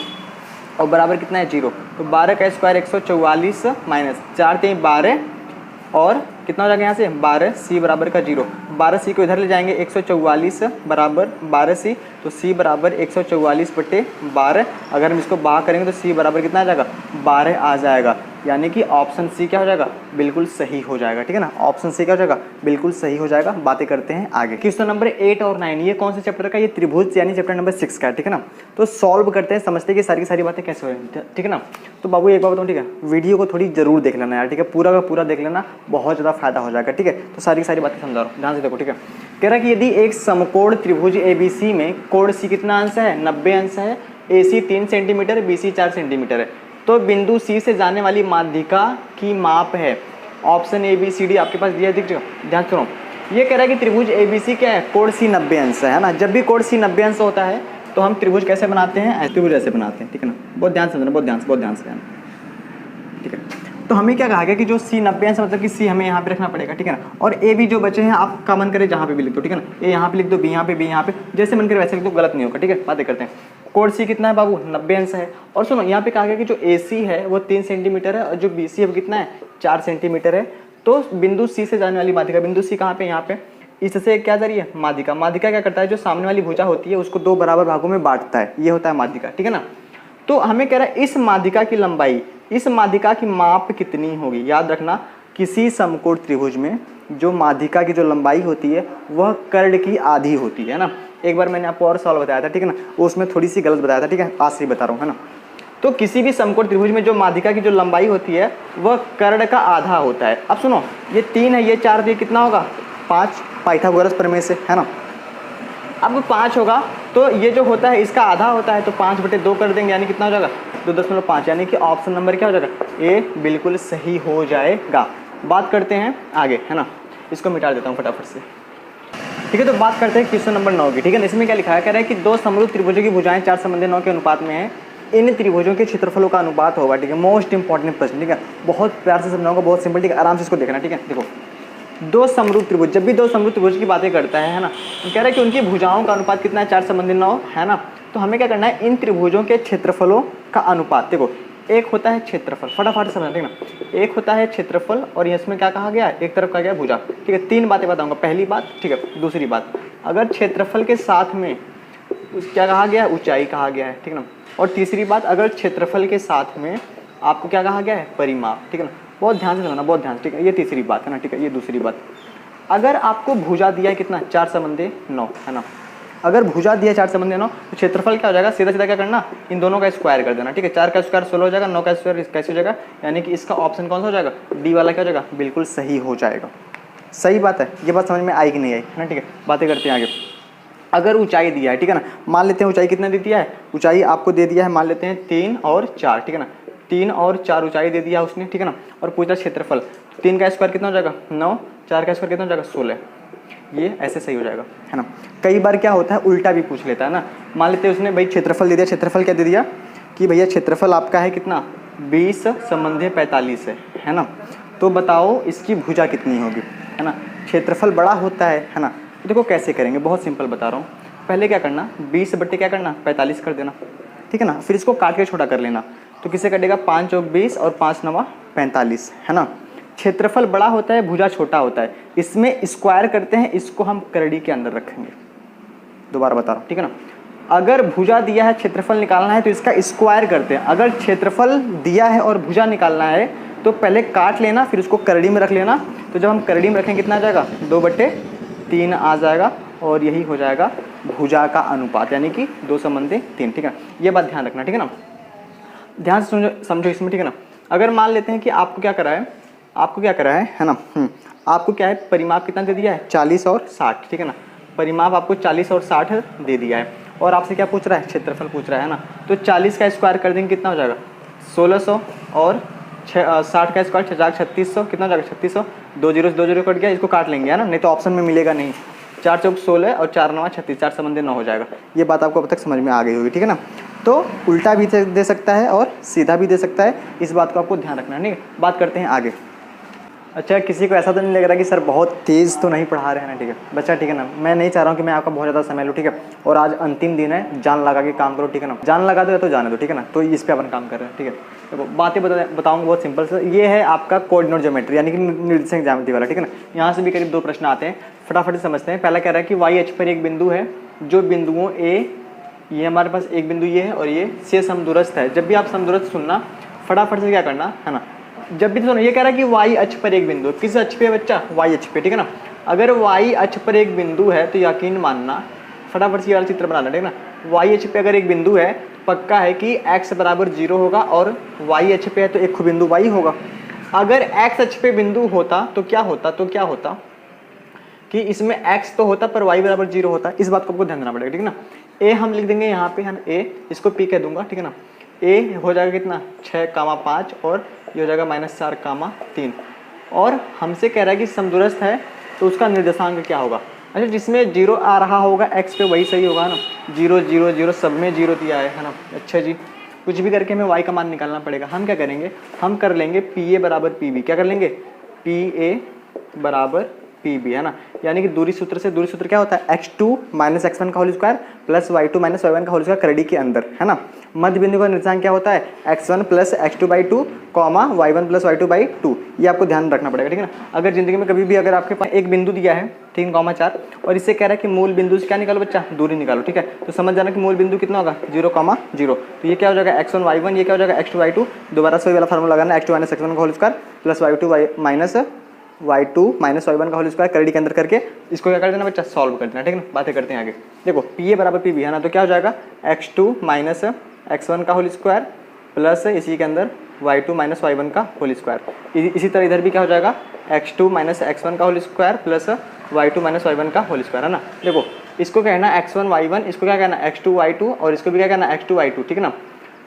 A: और बराबर कितना है 0, तो 12 का स्क्वायर 144 माइनस 4 3 12, और कितना हो जाएगा यहाँ से 12 c बराबर का 0, 12c को इधर ले जाएंगे 144 बराबर 12c, तो c बराबर 144/12, अगर हम इसको बाहर करेंगे तो c बराबर कितना आ जाएगा 12 आ जाएगा, यानी कि ऑप्शन सी क्या हो जाएगा बिल्कुल सही हो जाएगा, ठीक है ना, ऑप्शन सी क्या हो जाएगा बिल्कुल सही हो जाएगा। बातें करते हैं आगे, क्वेश्चन नंबर 8 और 9, ये कौन से चैप्टर का, ये त्रिभुज यानी चैप्टर नंबर 6 का है, ठीक है ना। तो सॉल्व करते हैं, समझते हैं कि सारी की सारी बातें कैसे हो रही हैं, ठीक है ना। तो बाबू एक बात बताऊँ, ठीक है, वीडियो को थोड़ी जरूर देख लेना यार, ठीक है, पूरा का पूरा देख लेना, बहुत ज़्यादा फायदा हो जाएगा, ठीक है। तो सारी की सारी बातें समझा रहा हूँ, ध्यान से देखो, ठीक है। कह रहा है कि यदि एक समकोण त्रिभुज ABC में कोण C कितना अंश है 90 अंश है, AC 3 सेंटीमीटर, BC 4 सेंटीमीटर है, तो बिंदु C से जाने वाली माध्यिका की माप है, ऑप्शन ABCD आपके पास दिया है, दिख जाएगा, ध्यान सुनो। ये कह रहा है कि त्रिभुज ABC क्या है, कोण C 90 अंश है ना। जब भी कोण C 90 अंश होता है तो हम त्रिभुज कैसे बनाते हैं, त्रिभुज ऐसे बनाते हैं, ठीक है ना। बहुत ध्यान से समझना, बहुत ध्यान से, ठीक है। तो हमें क्या कहा गया कि जो C 90 अंश मतलब कि C हमें यहाँ पे रखना पड़ेगा, ठीक है ना। और A भी जो बचे हैं आपका मन करे जहाँ पे भी लिख दो, ठीक है ना। A यहाँ पे लिख दो, B यहाँ पे, B यहाँ पे, जैसे मन करे वैसे लिख दो, गलत नहीं होगा, ठीक है। बातें करते हैं, कोण C कितना है बाबू 90 अंश है, और सुनो यहाँ पे कहा गया कि जो AC है वो 3 सेंटीमीटर है और जो BC है वो कितना है 4 सेंटीमीटर है। तो बिंदु C से जाने वाली माध्यिका, बिंदु C कहाँ पे यहाँ पे, इससे क्या जा रही है माध्यिका। माध्यिका क्या करता है, जो सामने वाली भुजा होती है उसको 2 बराबर भागों में बांटता है, ये होता है माध्यिका, ठीक है ना। तो हमें कह रहा है इस माध्यिका की लंबाई, इस माध्यिका की माप कितनी होगी। याद रखना किसी समकोण त्रिभुज में जो माध्यिका की जो लंबाई होती है वह कर्ण की आधी होती है ना। एक बार मैंने आपको और सवाल बताया था, ठीक है ना, उसमें थोड़ी सी गलत बताया था, ठीक है, आज से बता रहा हूँ, है ना। तो किसी भी समकोण त्रिभुज में जो माध्यिका की जो लंबाई होती है वह कर्ण का आधा होता है। अब सुनो, ये 3 है, ये 4, तो ये कितना होगा 5, पाइथागोरस प्रमेय से, है ना। अब 5 होगा तो ये जो होता है इसका आधा होता है, तो 5/2 कर देंगे, यानी कितना हो जाएगा 2.5, यानी कि ऑप्शन नंबर क्या हो जाएगा ए बिल्कुल सही हो जाएगा। बात करते हैं आगे, है ना, इसको मिटा देता हूँ फटाफट से, ठीक है। तो बात करते हैं क्वेश्चन नंबर 9 की, ठीक है। इसमें क्या लिखा है, कह रहा है कि 2 समरूप त्रिभुजों की भुजाएं 4 संबंधी 9 के अनुपात में है, इन त्रिभुजों के क्षेत्रफलों का अनुपात होगा, ठीक है। मोस्ट इंपॉर्टेंट प्रश्न, ठीक है, बहुत प्यार से समझाऊंगा, बहुत सिंपल, ठीक है, आराम से इसको देखना, ठीक है। देखो 2 समरूप त्रिभुज, जब भी 2 समरूप त्रिभुज की बातें करता है ना, तो कह रहा है कि उनकी भुजाओं का अनुपात कितना है 4 संबंधी 9, है ना। तो हमें क्या करना है, इन त्रिभुजों के क्षेत्रफलों का अनुपात। देखो एक होता है क्षेत्रफल, फटाफट समझना, ठीक ना, एक होता है क्षेत्रफल और इसमें क्या कहा गया, एक तरफ कहा गया भुजा, ठीक है। 3 बातें बताऊंगा, पहली बात, ठीक है, दूसरी बात, अगर क्षेत्रफल के साथ में क्या कहा गया, ऊंचाई कहा गया है, ठीक है ना, और तीसरी बात, अगर क्षेत्रफल के साथ में आपको क्या कहा गया है, परिमाप, ठीक है ना। बहुत ध्यान से समझना, बहुत ध्यान से, ठीक है, ये तीसरी बात है ना, ठीक है। ये दूसरी बात, अगर आपको भुजा दिया है कितना 4 संबंधी 9, है ना, अगर भुजा दिया 4 संबंधी 9 तो क्षेत्रफल क्या हो जाएगा, सीधा सीधा क्या करना, इन दोनों का स्क्वायर कर देना, ठीक है। 4 का स्क्वायर 16 हो जाएगा, 9 का स्क्वायर कैसे हो जाएगा, यानी कि इसका ऑप्शन कौन सा हो जाएगा, डी वाला क्या हो जाएगा, बिल्कुल सही हो जाएगा। सही बात है, ये बात समझ में आई कि नहीं आई, है ना, ठीक है। बातें करते हैं आगे। अगर ऊंचाई दिया है, ठीक है ना, मान लेते हैं ऊंचाई कितना दे दिया है, ऊंचाई आपको दे दिया है, मान लेते हैं 3 और 4, ठीक है ना, 3 और 4 ऊंचाई दे दिया उसने, ठीक है ना, और पूछा क्षेत्रफल, 3 का स्क्वायर कितना हो जाएगा 9, 4 का स्क्वायर कितना हो जाएगा 16, ये ऐसे सही हो जाएगा, है ना। कई बार क्या होता है उल्टा भी पूछ लेता है ना, मान लेते हैं उसने भाई क्षेत्रफल दे दिया, क्षेत्रफल क्या दे दिया कि भैया क्षेत्रफल आपका है कितना 20 संबंधी 45 है ना, तो बताओ इसकी भुजा कितनी होगी, है ना। क्षेत्रफल बड़ा होता है ना। तो देखो कैसे करेंगे, बहुत सिंपल बता रहा हूँ। पहले क्या करना, 20 बट्टे क्या करना 45 कर देना, ठीक है ना। फिर इसको काट के छोटा कर लेना, तो किससे कटेगा 5 चौक 20 और 5 नवा 45, है ना। क्षेत्रफल बड़ा होता है, भुजा छोटा होता है, इसमें स्क्वायर करते हैं, इसको हम करड़ी के अंदर रखेंगे। दोबारा बता रहा हूँ, ठीक है ना। अगर भुजा दिया है, क्षेत्रफल निकालना है तो इसका स्क्वायर करते हैं। अगर क्षेत्रफल दिया है और भुजा निकालना है तो पहले काट लेना, फिर उसको करड़ी में रख लेना। तो जब हम करड़ी में रखेंगे कितना आ जाएगा 2/3 आ जाएगा, और यही हो जाएगा भुजा का अनुपात, यानी कि 2/3, ठीक है। ये बात ध्यान रखना, ठीक है ना। ध्यान से समझो इसमें, ठीक है ना। अगर मान लेते हैं कि आपको क्या करा है, है ना, आपको क्या है, परिमाप कितना दे दिया है 40 और 60, ठीक है ना। परिमाप आपको 40 और 60 दे दिया है, और आपसे क्या पूछ रहा है, क्षेत्रफल पूछ रहा है ना। तो 40 का स्क्वायर कर देंगे कितना हो जाएगा 1600, और 60 का स्क्वायर 3600, कितना हो जाएगा 3600। 2 जीरो कट गया, इसको काट लेंगे, है ना, नहीं तो ऑप्शन में मिलेगा नहीं। 4 चौक 16 और 4 9 36, 4 संबंधी 9 हो जाएगा। ये बात आपको अब तक समझ में आ गई होगी, ठीक है ना। तो उल्टा भी दे सकता है और सीधा भी दे सकता है, इस बात को आपको ध्यान रखना है, नहीं। बात करते हैं आगे। अच्छा, किसी को ऐसा तो नहीं लग रहा कि सर बहुत तेज़ तो नहीं पढ़ा रहे हैं ना, ठीक है बच्चा, ठीक है ना। मैं नहीं चाह रहा हूँ कि मैं आपका बहुत ज़्यादा समय लूँ, ठीक है। और आज अंतिम दिन है, जान लगा के काम करो, ठीक है ना। जान लगा दो या तो जाने दो, ठीक है ना। तो इस पे अपन काम कर रहे हैं, ठीक है। देखो बातें बताऊँगा बहुत सिंपल से। ये है आपका कोऑर्डिनेट ज्योमेट्री, यानी कि निर्देशांक ज्यामिति वाला, ठीक है ना। यहाँ से भी करीब 2 प्रश्न आते हैं, फटाफट से समझते हैं। पहला कह रहा है कि वाई अक्ष पर एक बिंदु है, जो बिंदुओं ये हमारे पास एक बिंदु ये है और ये से समदूरस्थ है। जब भी आप समदूरस्थ सुनना, फटाफट से क्या करना, है ना। जब भी सुनो, ये कह रहा है कि वाई अक्ष पर एक बिंदु, किस अक्ष पे बच्चा, वाई अक्ष पे, ठीक है ना। अगर वाई अक्ष पर एक बिंदु है तो यकीन मानना, फटाफट से ये वाला चित्र बनाना, ठीक है ना। वाई अक्ष पे अगर एक बिंदु है, पक्का है कि x बराबर 0 होगा, और वाई अक्ष पे है तो एक बिंदु y होगा। अगर x अक्ष पे बिंदु होता तो क्या होता कि इसमें x तो होता पर y बराबर 0 होता। इस बात को आपको ध्यान देना पड़ेगा, ठीक है ना। a हम लिख देंगे यहाँ पे, है ना, a, इसको p कह दूंगा, ठीक है ना। a हो जाएगा कितना 6, 5, और ये हो जाएगा -4, 3। और हमसे कह रहा है कि समदूरस्थ है तो उसका निर्देशांक क्या होगा। अच्छा, जिसमें 0 आ रहा होगा x पे वही सही होगा ना। 0 0 0 सब में 0 दिया है ना। अच्छा जी, कुछ भी करके हमें y का मान निकालना पड़ेगा। हम क्या करेंगे, हम कर लेंगे PA बराबर PB। क्या कर लेंगे, PA बराबर PB, है ना। यानी कि दूरी सूत्र क्या होता है, x2 - x1 का whole square plus y2 - y1 का होल स्क्वायर करड़ी के अंदर, है ना। मध्य बिंदु का निर्देशांक क्या होता है, x1 + x2/2, y1 + y2/2। ये आपको ध्यान रखना पड़ेगा, ठीक है ना। अगर जिंदगी में कभी भी अगर आपके पास एक बिंदु दिया है 3, 4 और इससे कह रहा है कि मूल बिंदु से क्या निकालो बच्चा, दूरी निकालो, ठीक है। तो समझ जाना कि मूल बिंदु कितना होगा 0, 0। तो ये क्या हो जाएगा x1 y1, ये क्या हो जाएगा x2 y2। दोबारा से वही वाला फार्मूला लगाना, x2 - x1 का whole square plus y2 y2 - y1 का होल स्क्वायर करड़ी के अंदर करके इसको क्या कर देना बच्चा, सॉल्व कर देना, ठीक है ना। बातें करते हैं आगे। देखो PA बराबर PB, है ना। तो क्या हो जाएगा x2 - x1 का होल स्क्वायर प्लस इसी के अंदर y2 - y1 का होल स्क्वायर। इसी तरह इधर भी क्या हो जाएगा, x2 - x1 का whole square plus y2 - y1 का होल स्क्वायर, है ना। देखो इसको कहना x1 y1, इसको क्या कहना x2 y2, और इसको भी क्या कहना x2 y2, ठीक है ना।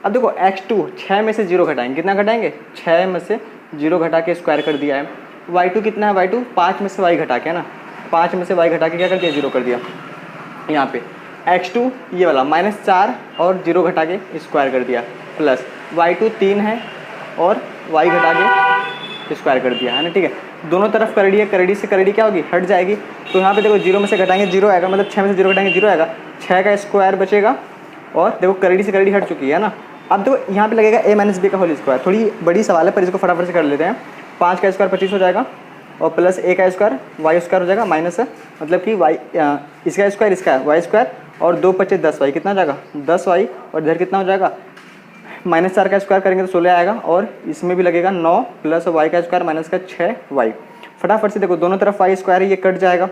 A: अब देखो x2 6 में से 0 घटाएंगे, कितना घटाएंगे 6 में से 0 घटा के स्क्वायर कर दिया है। y2 कितना है, y2 5 में से y घटा के, है ना। 5 में से y घटा के क्या कर दिया, 0 कर दिया। यहाँ पे x2 ये वाला -4 और 0 घटा के स्क्वायर कर दिया, प्लस y2 3 है और y घटा के स्क्वायर कर दिया, है ना, ठीक है। दोनों तरफ करड़ी है, करड़ी से करड़ी क्या होगी, हट जाएगी। तो यहाँ पे देखो 0 में से घटाएंगे 0 आएगा, मतलब 6 में से 0 घटाएंगे 0 आएगा, 6 का स्क्वायर बचेगा। और देखो करड़ी से करड़ी हट चुकी है ना। अब देखो यहाँ पे लगेगा a - b का होल स्क्वायर। थोड़ी बड़ी सवाल है पर इसको फटाफट से कर लेते हैं। 5 का स्क्वायर 25 हो जाएगा, और प्लस a का स्क्वायर y स्क्वायर हो जाएगा, माइनस मतलब कि y इसका स्क्वायर इसका y स्क्वायर, और 2 × 5 = 10y, कितना हो जाएगा 10y। और इधर कितना हो जाएगा, -4 का स्क्वायर करेंगे तो 16 आएगा, और इसमें भी लगेगा 9 प्लस y का स्क्वायर माइनस का 6y। फटाफट से देखो दोनों तरफ y स्क्वायर है, ये कट जाएगा।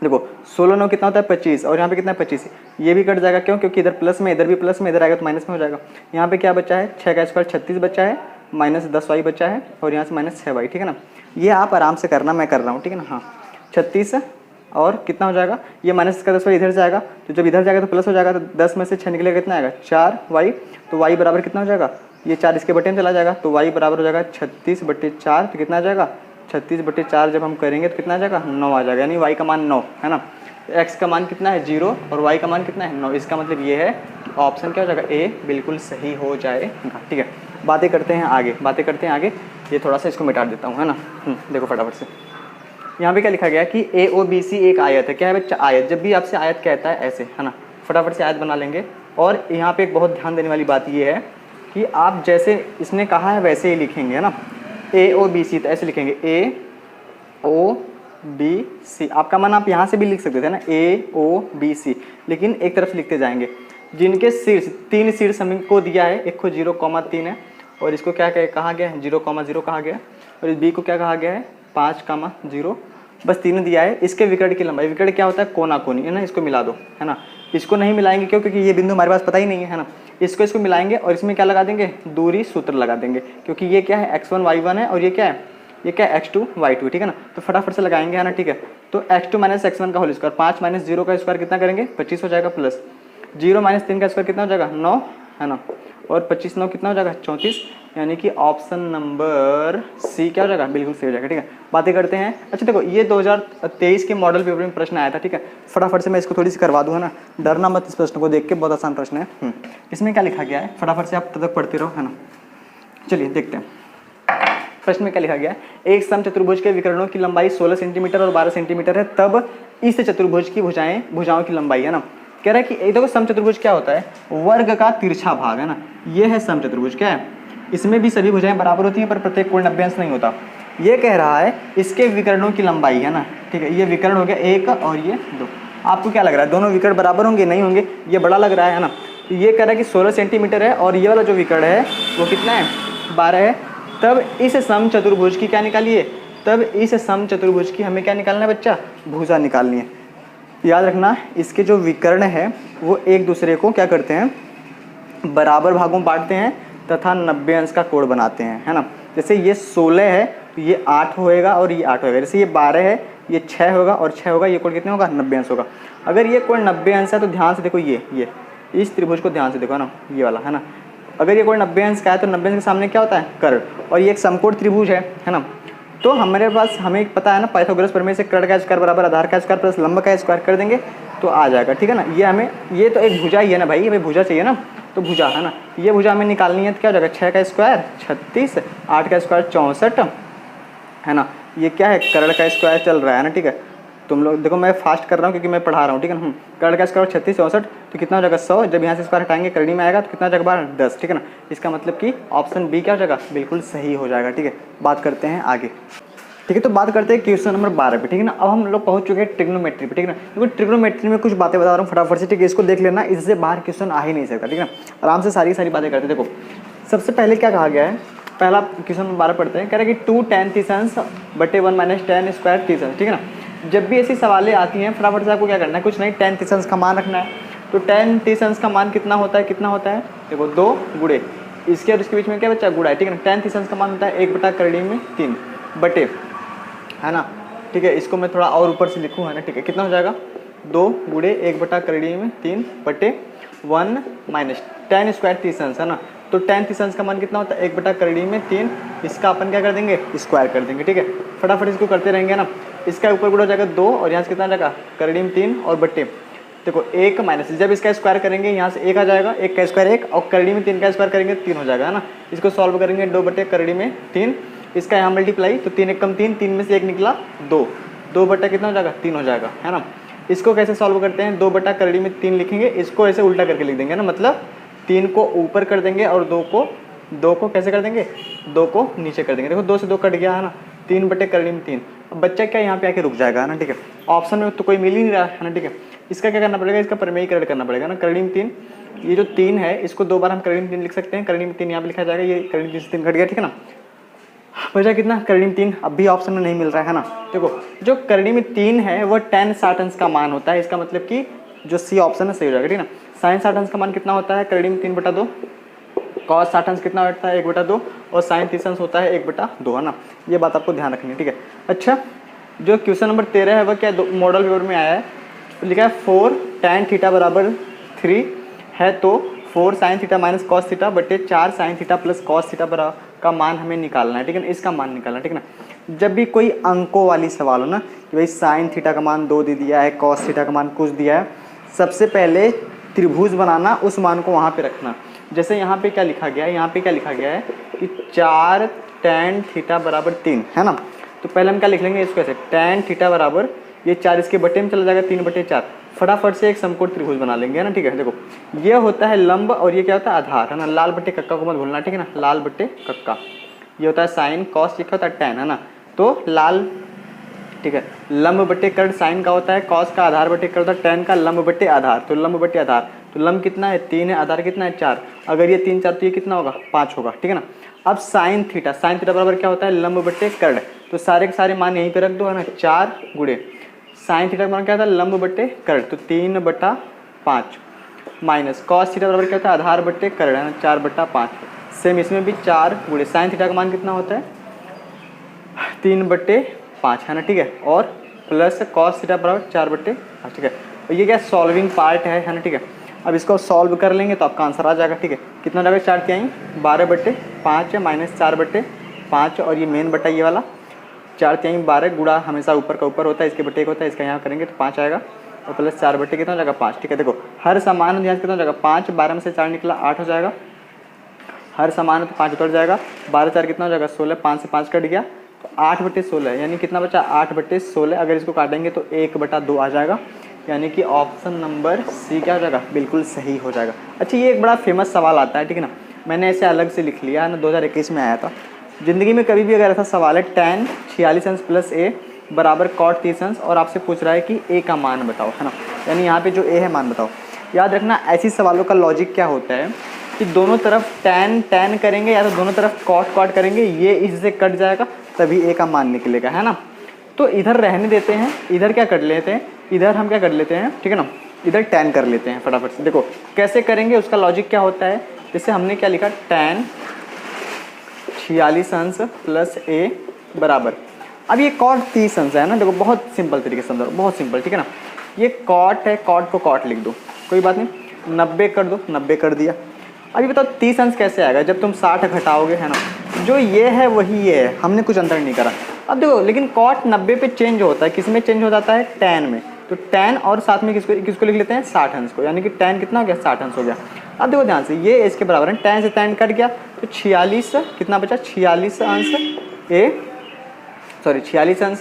A: देखो 16 9 कितना होता है 25, और यहाँ पे कितना है 25, ये भी कट जाएगा। क्यों, क्योंकि इधर प्लस में, इधर भी प्लस में, इधर आएगा तो माइनस में हो जाएगा। यहाँ पे क्या बचा है, 6 का स्क्वायर 36 बचा है, -10y बचा है, और यहाँ से -6y, ठीक है ना। ये आप आराम से करना, मैं कर रहा हूँ, ठीक है ना। हाँ 36 और कितना हो जाएगा, ये माइनस का 10y इधर से आएगा, तो जब इधर जाएगा तो प्लस हो जाएगा, तो 10 में से 6 निकलेगा कितना आएगा 4y। तो y बराबर कितना हो जाएगा, ये 4 इसके बटे में चला जाएगा, तो y बराबर हो जाएगा 36/4। तो कितना आ जाएगा 36/4, जब हम करेंगे तो कितना आ जाएगा 9 आ जाएगा, यानी y का मान 9, है ना। x का मान कितना है 0 और y का मान कितना है 9। इसका मतलब ये है कि ऑप्शन क्या हो जाएगा, a बिल्कुल सही हो जाएगा, ठीक है। बातें करते हैं आगे, ये थोड़ा सा इसको मिटा देता हूँ, है ना। देखो फटाफट से यहाँ पे क्या लिखा गया कि ए ओ बी सी एक आयत है। क्या है बच्चा? आयत। जब भी आपसे आयत कहता है ऐसे, है ना, फटाफट से आयत बना लेंगे। और यहाँ पे एक बहुत ध्यान देने वाली बात ये है कि आप जैसे इसने कहा है वैसे ही लिखेंगे, है ना। ए ओ बी सी, तो ऐसे लिखेंगे ए ओ बी सी। आपका मन आप यहाँ से भी लिख सकते थे ना, ए ओ बी सी, लेकिन एक तरफ से लिखते जाएंगे। जिनके शीर्ष 3 शीर्ष हमको दिया है, एक को 0,3 है और इसको क्या कहा गया है 0,0 कहा गया है, और इस बी को क्या कहा गया है 5,0, बस 3 दिया है। इसके विकर्ण की लंबाई, विकर्ण क्या होता है? कोना कोनी, है ना, इसको मिला दो, है ना। इसको नहीं मिलाएंगे क्यों? क्योंकि ये बिंदु हमारे पास पता ही नहीं है ना। इसको मिलाएंगे और इसमें क्या लगा देंगे? दूरी सूत्र लगा देंगे, क्योंकि ये क्या है x1 y1 है और ये क्या है? ये क्या है? x2 y2, ठीक है ना। तो फटाफट से लगाएंगे, है ना, ठीक है। तो x2 - x1 का होल स्क्वायर, 5 - 0 का स्क्वायर कितना करेंगे? 25 हो जाएगा, प्लस 0 - 3 का स्क्वायर कितना हो जाएगा? 9, है ना, और 25 9 कितना हो जाएगा? 34। यानी कि ऑप्शन नंबर सी क्या हो जाएगा? बिल्कुल सही हो जाएगा, ठीक है। बातें करते हैं। अच्छा देखो, ये 2023 के मॉडल पेपर में प्रश्न आया था, ठीक है। फटाफट से मैं इसको थोड़ी सी करवा दूँ, है ना, डरना मत इस प्रश्न को देख के, बहुत आसान प्रश्न है। इसमें क्या लिखा गया है फटाफट से आप तब तक पढ़ते रहो, है ना। चलिए देखते हैं प्रश्न में क्या लिखा गया है। एक समचतुर्भुज के विकर्णों की लंबाई 16 सेंटीमीटर और 12 सेंटीमीटर है, तब इस चतुर्भुज की भुजाओं की लंबाई, है ना। कह रहा है कि देखो समचतुर्भुज क्या होता है? वर्ग का तिरछा भाग, है ना। ये है समचतुर्भुज। क्या है? इसमें भी सभी भुजाएं बराबर होती हैं, पर प्रत्येक कोण 90 अंश नहीं होता। ये कह रहा है इसके विकर्णों की लंबाई, है ना, ठीक है। ये विकर्ण हो गया 1 और ये 2। आपको क्या लग रहा है? दोनों विकर्ण बराबर होंगे? नहीं होंगे, ये बड़ा लग रहा है ना। तो ये कह रहा है कि 16 सेंटीमीटर है और ये वाला जो विकर्ण है वो कितना है? 12 है। तब इस समचतुर्भुज की क्या निकालिए? तब इस समचतुर्भुज की हमें क्या निकालना है बच्चा? भुजा निकालनी है। याद रखना, इसके जो विकर्ण है वो एक दूसरे को क्या करते हैं? बराबर भागों में बांटते हैं तथा 90 अंश का कोण बनाते हैं, है ना। जैसे ये 16 है तो ये 8 होएगा और ये 8 होएगा। जैसे ये 12 है, ये 6 होगा और 6 होगा, ये कोण कितने होगा? 90 अंश होगा। अगर ये कोण 90 अंश है तो ध्यान से देखो, ये इस त्रिभुज को ध्यान से देखो, है ना, ये वाला, है ना। अगर ये कोण 90 अंश का है तो 90 अंश के सामने क्या होता है? कर्ण। और ये एक समकोण त्रिभुज है ना। तो हमारे पास हमें पता है ना, पाइथागोरस प्रमेय से कर्ण का स्क्वायर बराबर आधार का स्क्वायर प्लस लंब का स्क्वायर कर देंगे तो आ जाएगा, ठीक है ना। ये हमें, ये तो एक भुजा ही है ना भाई, हमें भुजा चाहिए ना, तो भुजा, है ना, ये भुजा हमें निकालनी है। तो क्या हो जाएगा? 6 का स्क्वायर 36, 8 का स्क्वायर 64, है ना। ये क्या है? कर्ण का स्क्वायर चल रहा है ना, ठीक है। तुम लोग देखो, मैं फास्ट कर रहा हूँ क्योंकि मैं पढ़ा रहा हूँ, ठीक है ना। कर्ण का स्क्वायर 36 64, तो कितना हो जाएगा? 100। जब यहाँ से स्क्वायर हटाएंगे करनी में आएगा तो कितना हो जाएगा? 10, ठीक है ना। इसका मतलब कि ऑप्शन बी क्या हो जाएगा? बिल्कुल सही हो जाएगा, ठीक है। बात करते हैं आगे, ठीक है। तो बात करते हैं क्वेश्चन नंबर 12 पे, ठीक है ना। अब हम लोग पहुंच चुके हैं ट्रिग्नोमेट्री पे, ठीक है ना। क्योंकि ट्रिग्नोमेट्री में कुछ बातें बता रहा हूँ फटाफट से, ठीक है। इसको देख लेना, इससे बाहर क्वेश्चन आ ही नहीं सकता, ठीक है ना। आराम से सारी बातें करते हैं। देखो, सबसे पहले क्या कहा गया है? पहला क्वेश्चन नंबर 12 पढ़ते हैं। कह रहा है कि 2 tan 30 बटे 1 - tan स्क्वायर 30, ठीक है ना। जब भी ऐसी सवालें आती हैं फटाफट से आपको क्या करना है? कुछ नहीं, tan 30 का मान रखना है। तो tan 30 का मान कितना होता है? कितना होता है? देखो, 2 गुणे इसके और इसके बीच में क्या बच्चा? गुणा है, ठीक है ना। tan 30 का मान होता है 1/3 बटे, है ना, ठीक है। इसको मैं थोड़ा और ऊपर से लिखूँ, है ना, ठीक है। कितना हो जाएगा? 2 गुणे 1/3 बटे 1 माइनस tan स्क्वायर 30, है ना। तो tan 30 का मान कितना होता है? 1/3। इसका अपन क्या कर देंगे? स्क्वायर कर देंगे, ठीक है। फटाफट इसको करते रहेंगे ना। इसका ऊपर गुणा हो जाएगा 2 और यहाँ से कितना जाएगा? 3 और बटे, देखो 1 माइनस, जब इसका स्क्वायर करेंगे यहाँ से 1 आ जाएगा, 1 का स्क्वायर 1 और 3 का स्क्वायर करेंगे 3 हो जाएगा, है ना। इसको सॉल्व करेंगे 2/3, इसका यहाँ मल्टीप्लाई, तो 3 × 3, 3 में से 1 निकला 2, 2 बटा कितना हो जाएगा? 3 हो जाएगा, है ना। इसको कैसे सॉल्व करते हैं? 2/3 लिखेंगे, इसको ऐसे उल्टा करके लिख देंगे ना, मतलब 3 को ऊपर कर देंगे और 2 को कैसे कर देंगे? 2 को नीचे कर देंगे। देखो 2 से 2 कट गया, है ना। 3/3। अब बच्चा क्या यहाँ पे आके रुक जाएगा, है ना, ठीक है। ऑप्शन में तो कोई मिल ही नहीं रहा है ना, ठीक है। इसका क्या करना पड़ेगा? इसका प्रमेयीकरण करना पड़ेगा ना। 3, ये जो 3 है इसको 2 बार हम 3 लिख सकते हैं। 3 यहाँ पे लिखा जाएगा, ये 3 से 3 कट गया, ठीक है ना। बचा कितना? 3 अब भी ऑप्शन में नहीं मिल रहा है ना। देखो, जो 3 है वो tan 60 अंश का मान होता है। इसका मतलब कि जो सी ऑप्शन है सही हो जाएगा, ठीक है ना। sin 60 अंश का मान कितना होता है? 3/2। cos 60 अंश कितना होता है? 1/2 और sin 30 अंश होता है 1/2, है ना। ये बात आपको ध्यान रखनी है, ठीक है। अच्छा, जो क्वेश्चन नंबर 13 है वह क्या मॉडल पेपर में आया है? लिखा है 4 tan थीटा बराबर 3 है, तो 4 sin theta minus cos theta बटे 4 sin theta plus cos theta का मान हमें निकालना है, ठीक है ना। इसका मान निकालना है, ठीक है ना। जब भी कोई अंकों वाली सवाल हो ना कि भाई sin थीटा का मान 2 दे दिया है, cos थीटा का मान कुछ दिया है, सबसे पहले त्रिभुज बनाना, उस मान को वहाँ पे रखना। जैसे यहाँ पे क्या लिखा गया है? यहाँ पे क्या लिखा गया है कि 4 tan थीटा बराबर 3, है ना। तो पहले हम क्या लिख लेंगे इसको ऐसे, tan थीटा बराबर ये 4 इसके बटे में चला जाएगा 3/4, फटाफट से एक समकोण त्रिभुज बना लेंगे, है ना। ठीक है, देखो ये होता है लंब और ये क्या होता है आधार, है ना। लाल बट्टे कक्का को मत भूलना, ठीक है ना, लाल बट्टे कक्का। ये होता है साइन, कॉस लिखा होता है tan, है ना। तो लाल, ठीक है, लंब बट्टे कर्ण साइन का होता है, कॉस का आधार बट्टे कर्ण होता है, tan का लंब बट्टे आधार। तो लंब बट्टे आधार, तो लंब कितना है 3 है, आधार कितना है 4। अगर ये 3 4 तो ये कितना होगा 5 होगा, ठीक है ना। अब साइन थीटा, साइन थीटा बराबर क्या होता है लंब बट्टे कर्ण। तो सारे के सारे मान यहीं पे रख दो, है ना। 4 गुणे साइन थीटा बराबर क्या होता है लंब बट्टे कर्ण, तो 3/5 माइनस कॉस थीटा बराबर क्या होता है आधार बट्टे कर्ण, है ना, 4/5। सेम इसमें भी 4 गुणे साइन थीटा का मान कितना होता है 3/5, है ना। ठीक है, और प्लस कॉस थीटा बराबर 4/5, ठीक है। और ये क्या सॉल्विंग पार्ट है ना। ठीक है, अब इसको सॉल्व कर लेंगे तो आपका आंसर आ जाएगा, ठीक है। कितना जाएगा 4 तिहाई 12/5 माइनस 4/5, और ये मेन बटा ये वाला 4 तिहाई 12 गुणा हमेशा ऊपर का ऊपर होता है, इसके बटे एक होता है, इसका यहाँ करेंगे तो 5 आएगा, और प्लस 4 बटे कितना हो जाएगा 5, ठीक है। देखो हर समान ध्यान कितना हो जाएगा 5, 12 में से 4 निकला 8 हो जाएगा, हर समान तो 5 उतर जाएगा, 12 4 कितना हो जाएगा 16, 5 से 5 कट गया, तो 8/16, यानी कितना बचा 8/16। अगर इसको काटेंगे तो 1/2 आ जाएगा, यानी कि ऑप्शन नंबर सी क्या हो जाएगा बिल्कुल सही हो जाएगा। अच्छा, ये एक बड़ा फेमस सवाल आता है, ठीक है ना, मैंने ऐसे अलग से लिख लिया है ना, 2021 में आया था। ज़िंदगी में कभी भी अगर ऐसा सवाल है tan 46 अंश प्लस a बराबर cot 30 अंश, और आपसे पूछ रहा है कि a का मान बताओ, है ना, यानी यहाँ पे जो a है मान बताओ। याद रखना ऐसी सवालों का लॉजिक क्या होता है कि दोनों तरफ tan करेंगे या तो दोनों तरफ cot करेंगे, ये इससे कट जाएगा तभी a का मान निकलेगा, है ना। तो इधर रहने देते हैं, इधर क्या कर लेते हैं, इधर हम क्या कर लेते हैं, ठीक है ना, इधर tan कर लेते हैं फटाफट से। देखो कैसे करेंगे, उसका लॉजिक क्या होता है, जैसे हमने क्या लिखा tan 46 अंश प्लस a बराबर, अब ये cot 30 अंश है ना। देखो बहुत सिंपल तरीके से समझो, बहुत सिंपल, ठीक है ना। ये cot है, cot को cot लिख दो, कोई बात नहीं, 90 कर दो, 90 कर दिया। अभी बताओ 30 अंश कैसे आएगा, जब तुम 60 घटाओगे, है ना, जो ये है वही ये है, हमने कुछ अंतर नहीं करा। अब देखो लेकिन cot 90 पे चेंज होता है, किस में चेंज हो जाता है tan में, तो tan और साथ में किसको लिख लेते हैं 60 अंश को, यानी कि tan कितना हो गया 60 अंश हो गया। अब देखो ध्यान से, ये इसके बराबर है, tan से tan कट गया, तो 46 कितना बचा 46 अंश a, सॉरी 46 अंश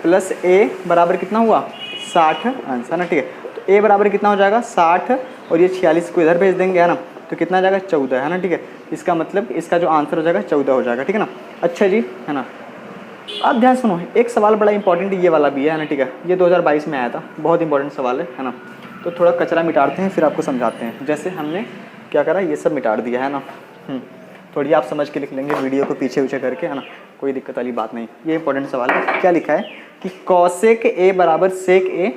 A: प्लस a बराबर कितना हुआ 60 अंश, है ना। ठीक है, तो a बराबर कितना हो जाएगा 60, और ये 46 को इधर भेज देंगे, है ना, तो कितना जाएगा 14, है ना। ठीक है, इसका मतलब इसका जो आंसर हो जाएगा 14 हो जाएगा, ठीक है ना। अच्छा जी, है ना। अब ध्यान सुनो, एक सवाल बड़ा इंपॉर्टेंट ये वाला भी है ना, ठीक है, ये 2022 में आया था, बहुत इंपॉर्टेंट सवाल है ना। तो थोड़ा कचरा मिटाते हैं फिर आपको समझाते हैं, जैसे हमने क्या करा ये सब मिटा दिया है ना। थोड़ी आप समझ के लिख लेंगे वीडियो को पीछे करके, है ना, कोई दिक्कत वाली बात नहीं। ये इंपॉर्टेंट सवाल है, क्या लिखा है कि कॉसेक ए बराबर सेक ए,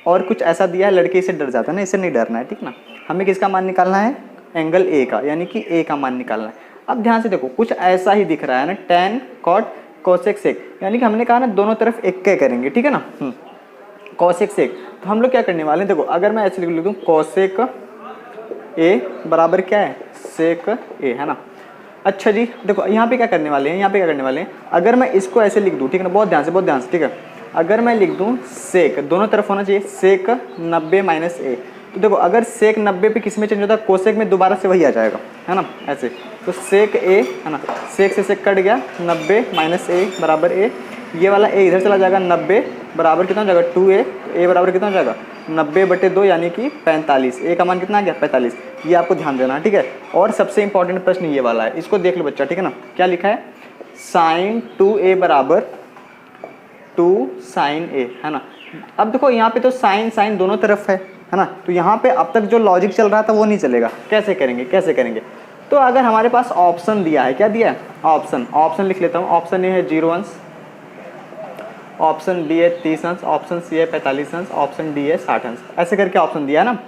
A: और कुछ ऐसा दिया है, लड़के इसे डर जाता है ना, इसे नहीं डरना है, ठीक ना। हमें किसका मान निकालना है एंगल ए का, यानी कि ए का मान निकालना है। अब ध्यान से देखो कुछ ऐसा ही दिख रहा है ना, tan cot कोसेक सेक, यानी कि हमने कहा ना दोनों तरफ एक के करेंगे, ठीक है ना। कोसेक सेक, तो हम लोग क्या करने वाले हैं, देखो अगर मैं ऐसे लिख दूँ कोसेक ए बराबर क्या है सेक ए, है ना। अच्छा जी, देखो यहाँ पे क्या करने वाले हैं, यहाँ पे क्या करने वाले हैं, अगर मैं इसको ऐसे लिख दूँ, ठीक है ना, बहुत ध्यान से, ठीक है। अगर मैं लिख दूँ सेक, दोनों तरफ होना चाहिए सेक 90 माइनस ए, तो देखो अगर सेक 90 पे किस में चेंज होता है कोसेक में, दोबारा से वही आ जाएगा, है ना, ऐसे। तो सेक ए, है ना, सेक से सेक कट गया, 90 माइनस ए बराबर ए, ये वाला ए इधर चला जाएगा, 90 बराबर कितना हो जाएगा 2a, तो ए बराबर कितना हो जाएगा 90/2, यानी कि 45। ए का मान कितना आ गया 45, ये आपको ध्यान देना, ठीक है। और सबसे इंपॉर्टेंट प्रश्न ये वाला है, इसको देख लो बच्चा, ठीक है ना। क्या लिखा है साइन 2a बराबर 2 साइन ए, है ना। अब देखो यहाँ पे तो साइन दोनों तरफ है ना, तो यहाँ पे अब तक जो लॉजिक चल रहा था वो नहीं चलेगा। कैसे करेंगे, तो अगर हमारे पास ऑप्शन दिया है, क्या दिया है ऑप्शन लिख लेता हूँ। ऑप्शन ए है 0 अंश, ऑप्शन बी है 30 अंश, ऑप्शन सी है 45 अंश, ऑप्शन डी है 60 अंश, ऐसे करके ऑप्शन दिया है ना।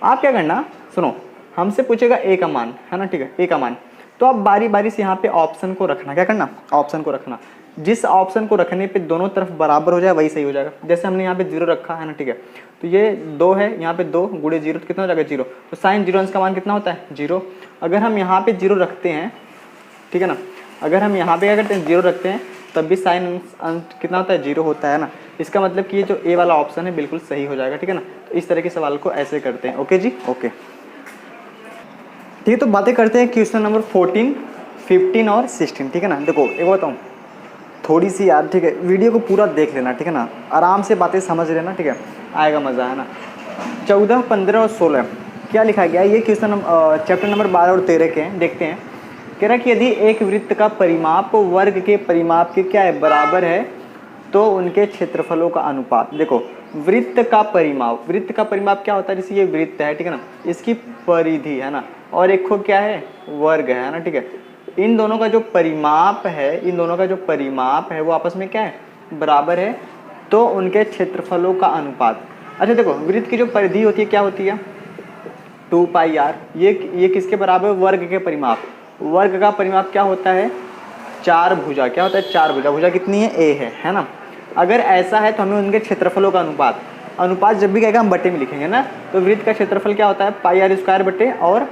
A: आप क्या करना, सुनो, हमसे पूछेगा ए का मान, है ना, ठीक है, ए का मान, तो आप बारी बारी से यहाँ पे ऑप्शन को रखना, क्या करना ऑप्शन को रखना, जिस ऑप्शन को रखने पे दोनों तरफ बराबर हो जाए वही सही हो जाएगा। जैसे हमने यहाँ पे 0 रखा है ना, ठीक है, तो ये 2 है, यहाँ पे 2 गुणे 0 तो कितना हो जाएगा 0, तो साइन 0 अंश का मान कितना होता है 0। अगर हम यहाँ पे 0 रखते हैं, ठीक है ना, अगर हम यहाँ पे क्या करते हैं 0 रखते हैं, तब भी साइन अंश कितना होता है 0 होता है ना। इसका मतलब कि ये जो ए वाला ऑप्शन है बिल्कुल सही हो जाएगा, ठीक है ना। तो इस तरह के सवाल को ऐसे करते हैं, ओके जी, ओके। ठीक है, तो बातें करते हैं क्वेश्चन नंबर 14, 15 और 16, ठीक है ना। देखो एक बताऊँ, थोड़ी सी यार, ठीक है, वीडियो को पूरा देख लेना, ठीक है ना, आराम से बातें समझ लेना, ठीक है, आएगा मज़ा, है ना। 14, 15 और 16 क्या लिखा गया है, ये क्वेश्चन चैप्टर नंबर 12 और 13 के हैं। देखते हैं, कह रहा है कि यदि एक वृत्त का परिमाप वर्ग के परिमाप के क्या है, बराबर है, तो उनके क्षेत्रफलों का अनुपात। देखो वृत्त का परिमाप क्या होता है, जैसे ये वृत्त है, ठीक है ना, इसकी परिधि है ना, और एक को क्या है, वर्ग है ना, ठीक है। इन दोनों का जो परिमाप है वो आपस में क्या है, बराबर है, तो उनके क्षेत्रफलों का अनुपात। अच्छा देखो, वृत्त की जो परिधि होती है क्या होती है, 2 पाई आर। ये किसके बराबर, वर्ग के परिमाप। वर्ग का परिमाप क्या होता है, 4 भुजा। क्या होता है, 4 भुजा। भुजा कितनी है, ए है ना। अगर ऐसा है तो हमें उनके क्षेत्रफलों का अनुपात जब भी कहेगा हम बटे में लिखेंगे ना। तो वृत्त का क्षेत्रफल क्या होता है, पाई आर स्क्वायर बटे, और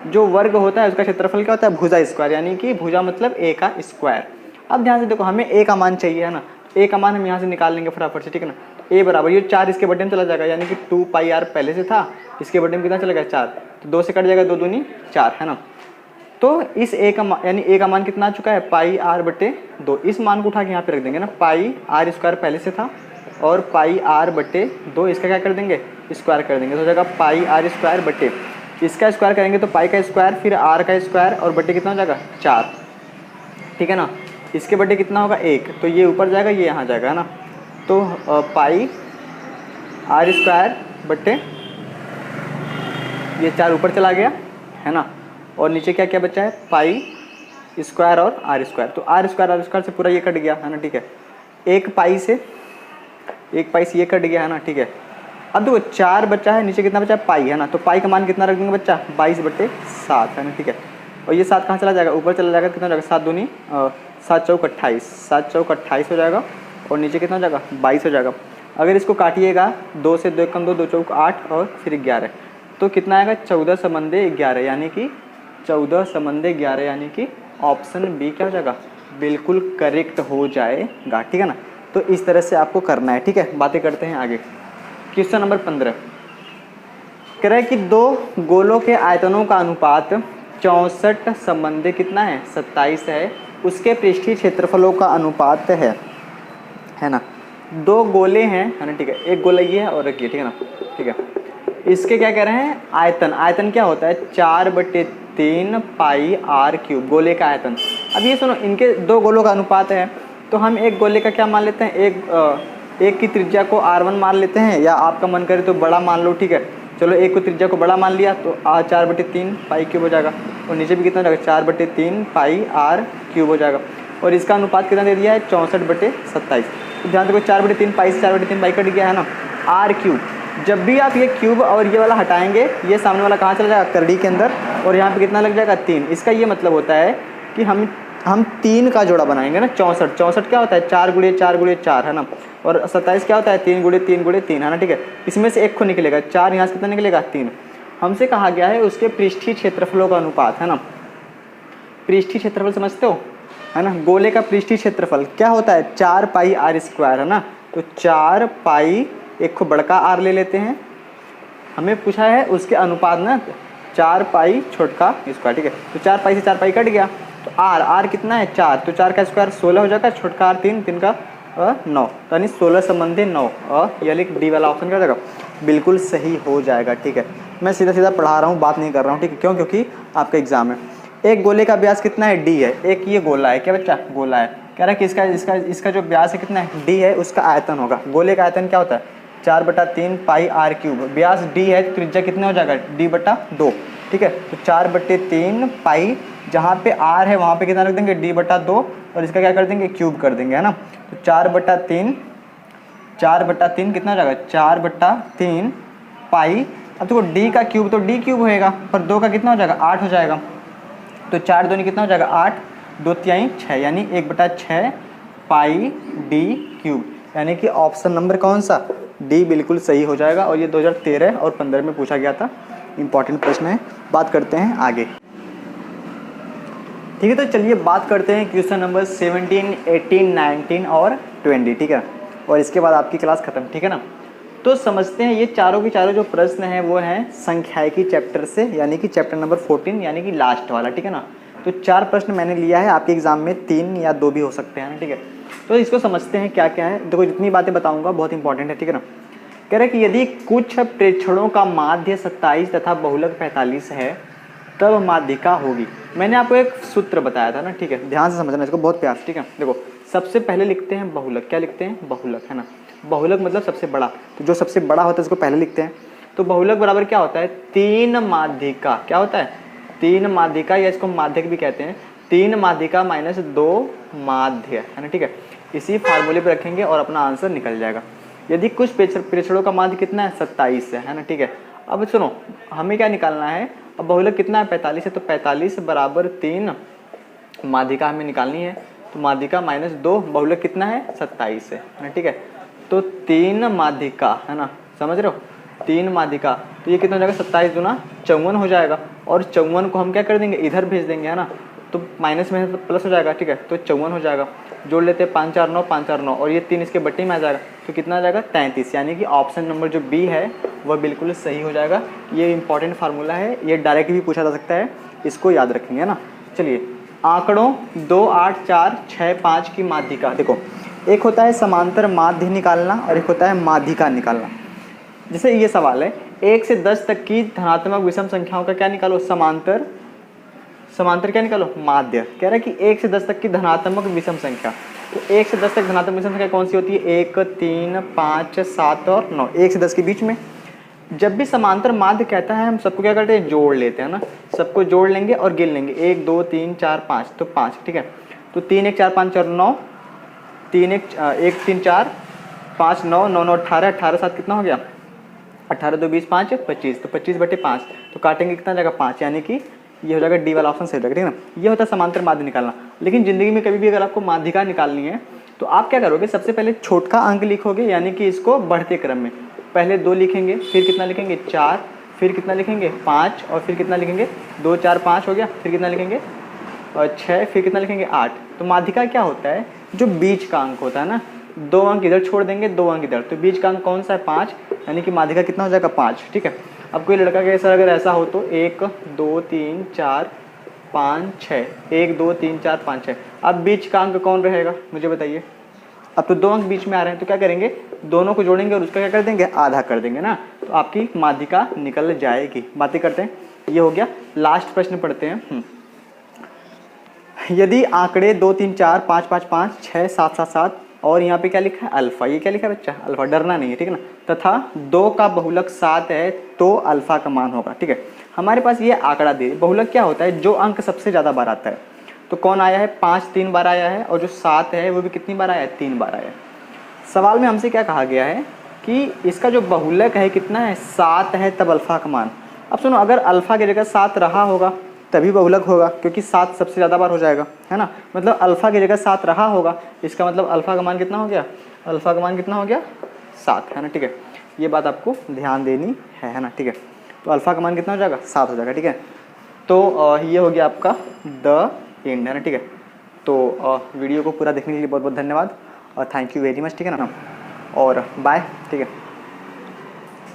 A: जो वर्ग होता है उसका क्षेत्रफल क्या होता है, भुजा स्क्वायर, यानी कि भुजा मतलब ए का स्क्वायर। अब ध्यान से देखो, हमें ए का मान चाहिए, है ना। ए का मान हम यहाँ से निकाल लेंगे फटाफट से, ठीक है ना। ए बराबर, ये 4 इसके बटे में चला जाएगा, यानी कि 2 पाई आर पहले से था, इसके बटे में कितना चलेगा, 4। तो 2 से कट जाएगा, 2 दूनी 4, है ना। तो इस ए का मान, यानी ए का मान कितना आ चुका है, पाई आर बटे 2। इस मान को उठा के यहाँ पे रख देंगे ना, पाई आर स्क्वायर पहले से था, और पाई आर बटे 2, इसका क्या कर देंगे, स्क्वायर कर देंगे। तो हो जाएगा पाई आर स्क्वायर बटे, इसका स्क्वायर करेंगे तो पाई का स्क्वायर, फिर आर का स्क्वायर, और बटे कितना हो जाएगा, 4, ठीक है ना। इसके बटे कितना होगा, 1, तो ये ऊपर जाएगा, ये यहाँ जाएगा, है ना। तो पाई आर स्क्वायर बटे, ये 4 ऊपर चला गया, है ना, और नीचे क्या क्या बचा है, पाई स्क्वायर और आर स्क्वायर। तो आर स्क्वायर से पूरा ये कट गया, है ना, ठीक है। एक पाई से ये कट गया, है ना, ठीक है। अब देखो 4 बचा है, नीचे कितना बचा है, पाई, है ना। तो पाई का मान कितना रख देंगे बच्चा, 22/7, है ना, ठीक है। और ये 7 कहाँ चला जाएगा, ऊपर चला जाएगा, कितना हो जाएगा, 7 दूनी 7 चौक 28, 7 चौक 28 हो जाएगा, और नीचे कितना हो जाएगा, 22 हो जाएगा। अगर इसको काटिएगा, 2 से 2 कम 2, 2 चौक 8, और फिर 11, तो कितना आएगा, 14 संबंधे 11, यानी कि 14 संबंधे 11, यानी कि ऑप्शन बी क्या हो जाएगा, बिल्कुल करेक्ट हो जाएगा, ठीक है ना। तो इस तरह से आपको करना है, ठीक है। बातें करते हैं आगे। क्वेश्चन नंबर 15 कह रहा है कि 2 गोलों के आयतनों का अनुपात 64 संबंधे कितना है, 27 है, उसके पृष्ठीय क्षेत्रफलों का अनुपात है ना। 2 गोले हैं, है ना, ठीक है, एक गोला ये है और एक ये, ठीक है ना, ठीक है। इसके क्या कह रहे हैं, आयतन क्या होता है, 4/3 पाई आर क्यूब, गोले का आयतन। अब ये सुनो, इनके 2 गोलों का अनुपात है, तो हम एक गोले का क्या मान लेते हैं, एक की त्रिज्या को r1 मान लेते हैं, या आपका मन करे तो बड़ा मान लो, ठीक है। चलो एक को त्रिज्या को बड़ा मान लिया, तो 4/3 पाई क्यूब हो जाएगा, और नीचे भी कितना हो जाएगा, 4/3 पाई आर क्यूब हो जाएगा। और इसका अनुपात कितना दे दिया है, 64/27। तो ध्यान देखो, 4/3 पाई से 4/3 पाई कट गया, है ना, आर क्यूब। जब भी आप ये क्यूब और ये वाला हटाएंगे, ये सामने वाला कहाँ चला जाएगा, करड़ी के अंदर, और यहाँ पे कितना लग जाएगा, 3। इसका ये मतलब होता है कि हम 3 का जोड़ा बनाएंगे ना, 64 क्या होता है, 4 × 4 × 4, है ना, और 27 क्या होता है, 3 × 3 × 3, है ना, ठीक है। इसमें से एक को निकलेगा, 4 यहाँ से कितना निकलेगा, 3। हमसे कहा गया है उसके पृष्ठीय क्षेत्रफलों का अनुपात, है ना। पृष्ठीय क्षेत्रफल समझते हो, है ना। गोले का पृष्ठीय क्षेत्रफल क्या होता है, 4 पाई आर स्क्वायर, है ना। तो 4 पाई, एक को बड़का आर ले लेते हैं, हमें पूछा है उसके अनुपात ना, 4 पाई छोटका स्क्वायर, ठीक है। तो 4 पाई से 4 पाई कट गया, तो आर कितना है, 4, तो 4 का स्क्वायर 16 हो जाएगा, छोटका आर 3, 3 का 9, तो यानी 16 संबंधी 9, और ये लिख डी वाला ऑप्शन क्या हो जाएगा, बिल्कुल सही हो जाएगा, ठीक है। मैं सीधा पढ़ा रहा हूँ, बात नहीं कर रहा हूँ, ठीक है। क्यों, क्योंकि आपका एग्जाम है। एक गोले का व्यास कितना है, डी है, एक ये गोला है, क्या बच्चा, गोला है। कह रहा है कि इसका जो व्यास है कितना है, डी है, उसका आयतन होगा। गोले का आयतन क्या होता है, 4/3 पाई आर क्यूब। व्यास डी है, तो त्रिज्या कितना हो जाएगा, d/2, ठीक है। तो 4/3 पाई, जहाँ पे r है वहाँ पे कितना रख देंगे, d/2, और इसका क्या कर देंगे, क्यूब कर देंगे, है ना। तो 4/3 कितना हो जाएगा, 4/3 पाई। अब देखो d का क्यूब तो d क्यूब होएगा, पर 2 का कितना हो जाएगा, 8 हो जाएगा। तो 4 दूनी कितना हो जाएगा, 8, 2 तिहाई 6, यानी 1/6 पाई d क्यूब, यानी कि ऑप्शन नंबर कौन सा, डी बिल्कुल सही हो जाएगा। और ये 2013 और 15 में पूछा गया था, इंपॉर्टेंट प्रश्न है। बात करते हैं आगे, ठीक है। तो चलिए बात करते हैं क्वेश्चन नंबर 17, 18, 19 और 20, ठीक है। और इसके बाद आपकी क्लास खत्म, ठीक है ना। तो समझते हैं, ये चारों के चारों जो प्रश्न हैं वो हैं संख्यायिकी चैप्टर से, यानी कि चैप्टर नंबर 14, यानी कि लास्ट वाला, ठीक है ना। तो 4 प्रश्न मैंने लिया है, आपके एग्जाम में 3 या 2 भी हो सकते हैं ना, ठीक है। तो इसको समझते हैं क्या क्या है। देखो जितनी बातें बताऊंगा बहुत इंपॉर्टेंट है, ठीक है ना। कह रहे कि यदि कुछ प्रेक्षणों का माध्य 27 तथा बहुलक 45 है तब माध्यिका होगी। मैंने आपको एक सूत्र बताया था ना, ठीक है, ध्यान से समझना इसको बहुत प्यार से, ठीक है। देखो सबसे पहले लिखते हैं बहुलक, क्या लिखते हैं, बहुलक, है ना। बहुलक मतलब सबसे बड़ा, तो जो सबसे बड़ा होता है उसको पहले लिखते हैं। तो बहुलक बराबर क्या होता है, 3 माध्यिका, क्या होता है, 3 माध्यिका, या इसको माध्यक भी कहते हैं, 3 माध्यिका माइनस 2 माध्य, है ना, ठीक है। इसी फार्मूले पे रखेंगे और अपना आंसर निकल जाएगा। यदि कुछ प्रेक्षणों का माध्य कितना है, 27 है ना, ठीक है। अब सुनो हमें क्या निकालना है, अब बहुलक कितना है, 45 है, तो 45 बराबर 3 माध्यिका हमें निकालनी है। तो माध्यिका माइनस 2, बहुलक कितना है, 27 है ना, ठीक है। तो 3 माध्यिका, है ना, समझ रहे हो, 3 माध्यिका, तो ये कितना हो जाएगा, 27 दूना 54 हो जाएगा। और 54 को हम क्या कर देंगे, इधर भेज देंगे, है ना, तो माइनस में तो प्लस हो जाएगा, ठीक है। तो 54 हो जाएगा, जोड़ लेते हैं 5 4 9 5 4 9, और ये 3 इसके बट्टे में आ जाएगा, तो कितना आ जाएगा, 33। यानी कि ऑप्शन नंबर जो बी है वह बिल्कुल सही हो जाएगा। ये इंपॉर्टेंट फार्मूला है, ये डायरेक्ट भी पूछा जा सकता है, इसको याद रखेंगे, है ना। चलिए आंकड़ों 2 8 4 6 5 की माध्यिका, देखो एक होता है समांतर माध्य निकालना और एक होता है माध्यिका निकालना। जैसे ये सवाल है 1 से 10 तक की धनात्मक विषम संख्याओं का क्या निकालो, समांतर, समांतर क्या निकालो, माध्य। कह रहा है कि 1 से 10 तक की धनात्मक विषम संख्या, तो 1 से 10 तक धनात्मक विषम संख्या कौन सी होती है, 1 3 5 7 और 9, 1 से 10 के बीच में। जब भी समांतर माध्य कहता है हम सबको क्या करते हैं, जोड़ लेते हैं ना, सबको जोड़ लेंगे और गिन लेंगे, 1 2 3 4 5, तो 5, ठीक है। तो 3 1 4 5 4 9, 3 1 1 3 4 5 9 9 9 18, 18 7 कितना हो गया, 18 2 20 5 25, तो 25/5, तो काटेंगे कितना जाएगा, 5, यानी कि ये हो जाएगा डी वाला ऑप्शन सही हो जाएगा, ठीक है ना। ये होता है समांतर माध्य निकालना। लेकिन जिंदगी में कभी भी अगर आपको माध्यिका निकालनी है तो आप क्या करोगे, सबसे पहले छोटा अंक लिखोगे, यानी कि इसको बढ़ते क्रम में, पहले 2 लिखेंगे, फिर कितना लिखेंगे, 4, फिर कितना लिखेंगे, 5, और फिर कितना लिखेंगे, 2 4 5 हो गया, फिर कितना लिखेंगे, और 6, फिर कितना लिखेंगे, 8। तो माध्यिका क्या होता है, जो बीच का अंक होता है ना, 2 अंक इधर छोड़ देंगे, 2 अंक इधर, तो बीच का अंक कौन सा है, 5, यानी कि माध्यिका कितना हो जाएगा, 5, ठीक है। अब कोई लड़का के सर अगर ऐसा हो तो 1 2 3 4 5 6, 1 2 3 4 5 6, अब बीच का अंक कौन रहेगा मुझे बताइए। अब तो 2 अंक बीच में आ रहे हैं, तो क्या करेंगे, दोनों को जोड़ेंगे और उसका क्या कर देंगे, आधा कर देंगे ना, तो आपकी माध्यिका निकल जाएगी। बातें करते हैं, ये हो गया। लास्ट प्रश्न पढ़ते हैं। यदि आंकड़े 2 3 4 5 5 5 6 7 7 7 और यहाँ पे क्या लिखा है, अल्फा, ये क्या लिखा है बच्चा, अल्फा, डरना नहीं है, ठीक है ना, तथा 2 का बहुलक 7 है तो अल्फा का मान होगा, ठीक है। हमारे पास ये आंकड़ा दे, बहुलक क्या होता है, जो अंक सबसे ज़्यादा बार आता है, तो कौन आया है, 5 3 बार आया है, और जो 7 है वो भी कितनी बार आया है, 3 बार आया है। सवाल में हमसे क्या कहा गया है कि इसका जो बहुलक है कितना है, 7 है, तब अल्फा का मान। अब सुनो, अगर अल्फा की जगह 7 रहा होगा तभी बहुलक होगा, क्योंकि 7 सबसे ज़्यादा बार हो जाएगा, है ना। मतलब अल्फा की जगह 7 रहा होगा, इसका मतलब अल्फा का मान कितना हो गया, अल्फा का मान कितना हो गया, 7, है ना, ठीक है। ये बात आपको ध्यान देनी है ना, ठीक है। तो अल्फा का मान कितना हो जाएगा, 7 हो जाएगा, ठीक है। तो ये हो गया आपका द एंड, है ना, ठीक है। तो वीडियो को पूरा देखने के लिए बहुत बहुत धन्यवाद और थैंक यू वेरी मच, ठीक है ना, और बाय, ठीक है।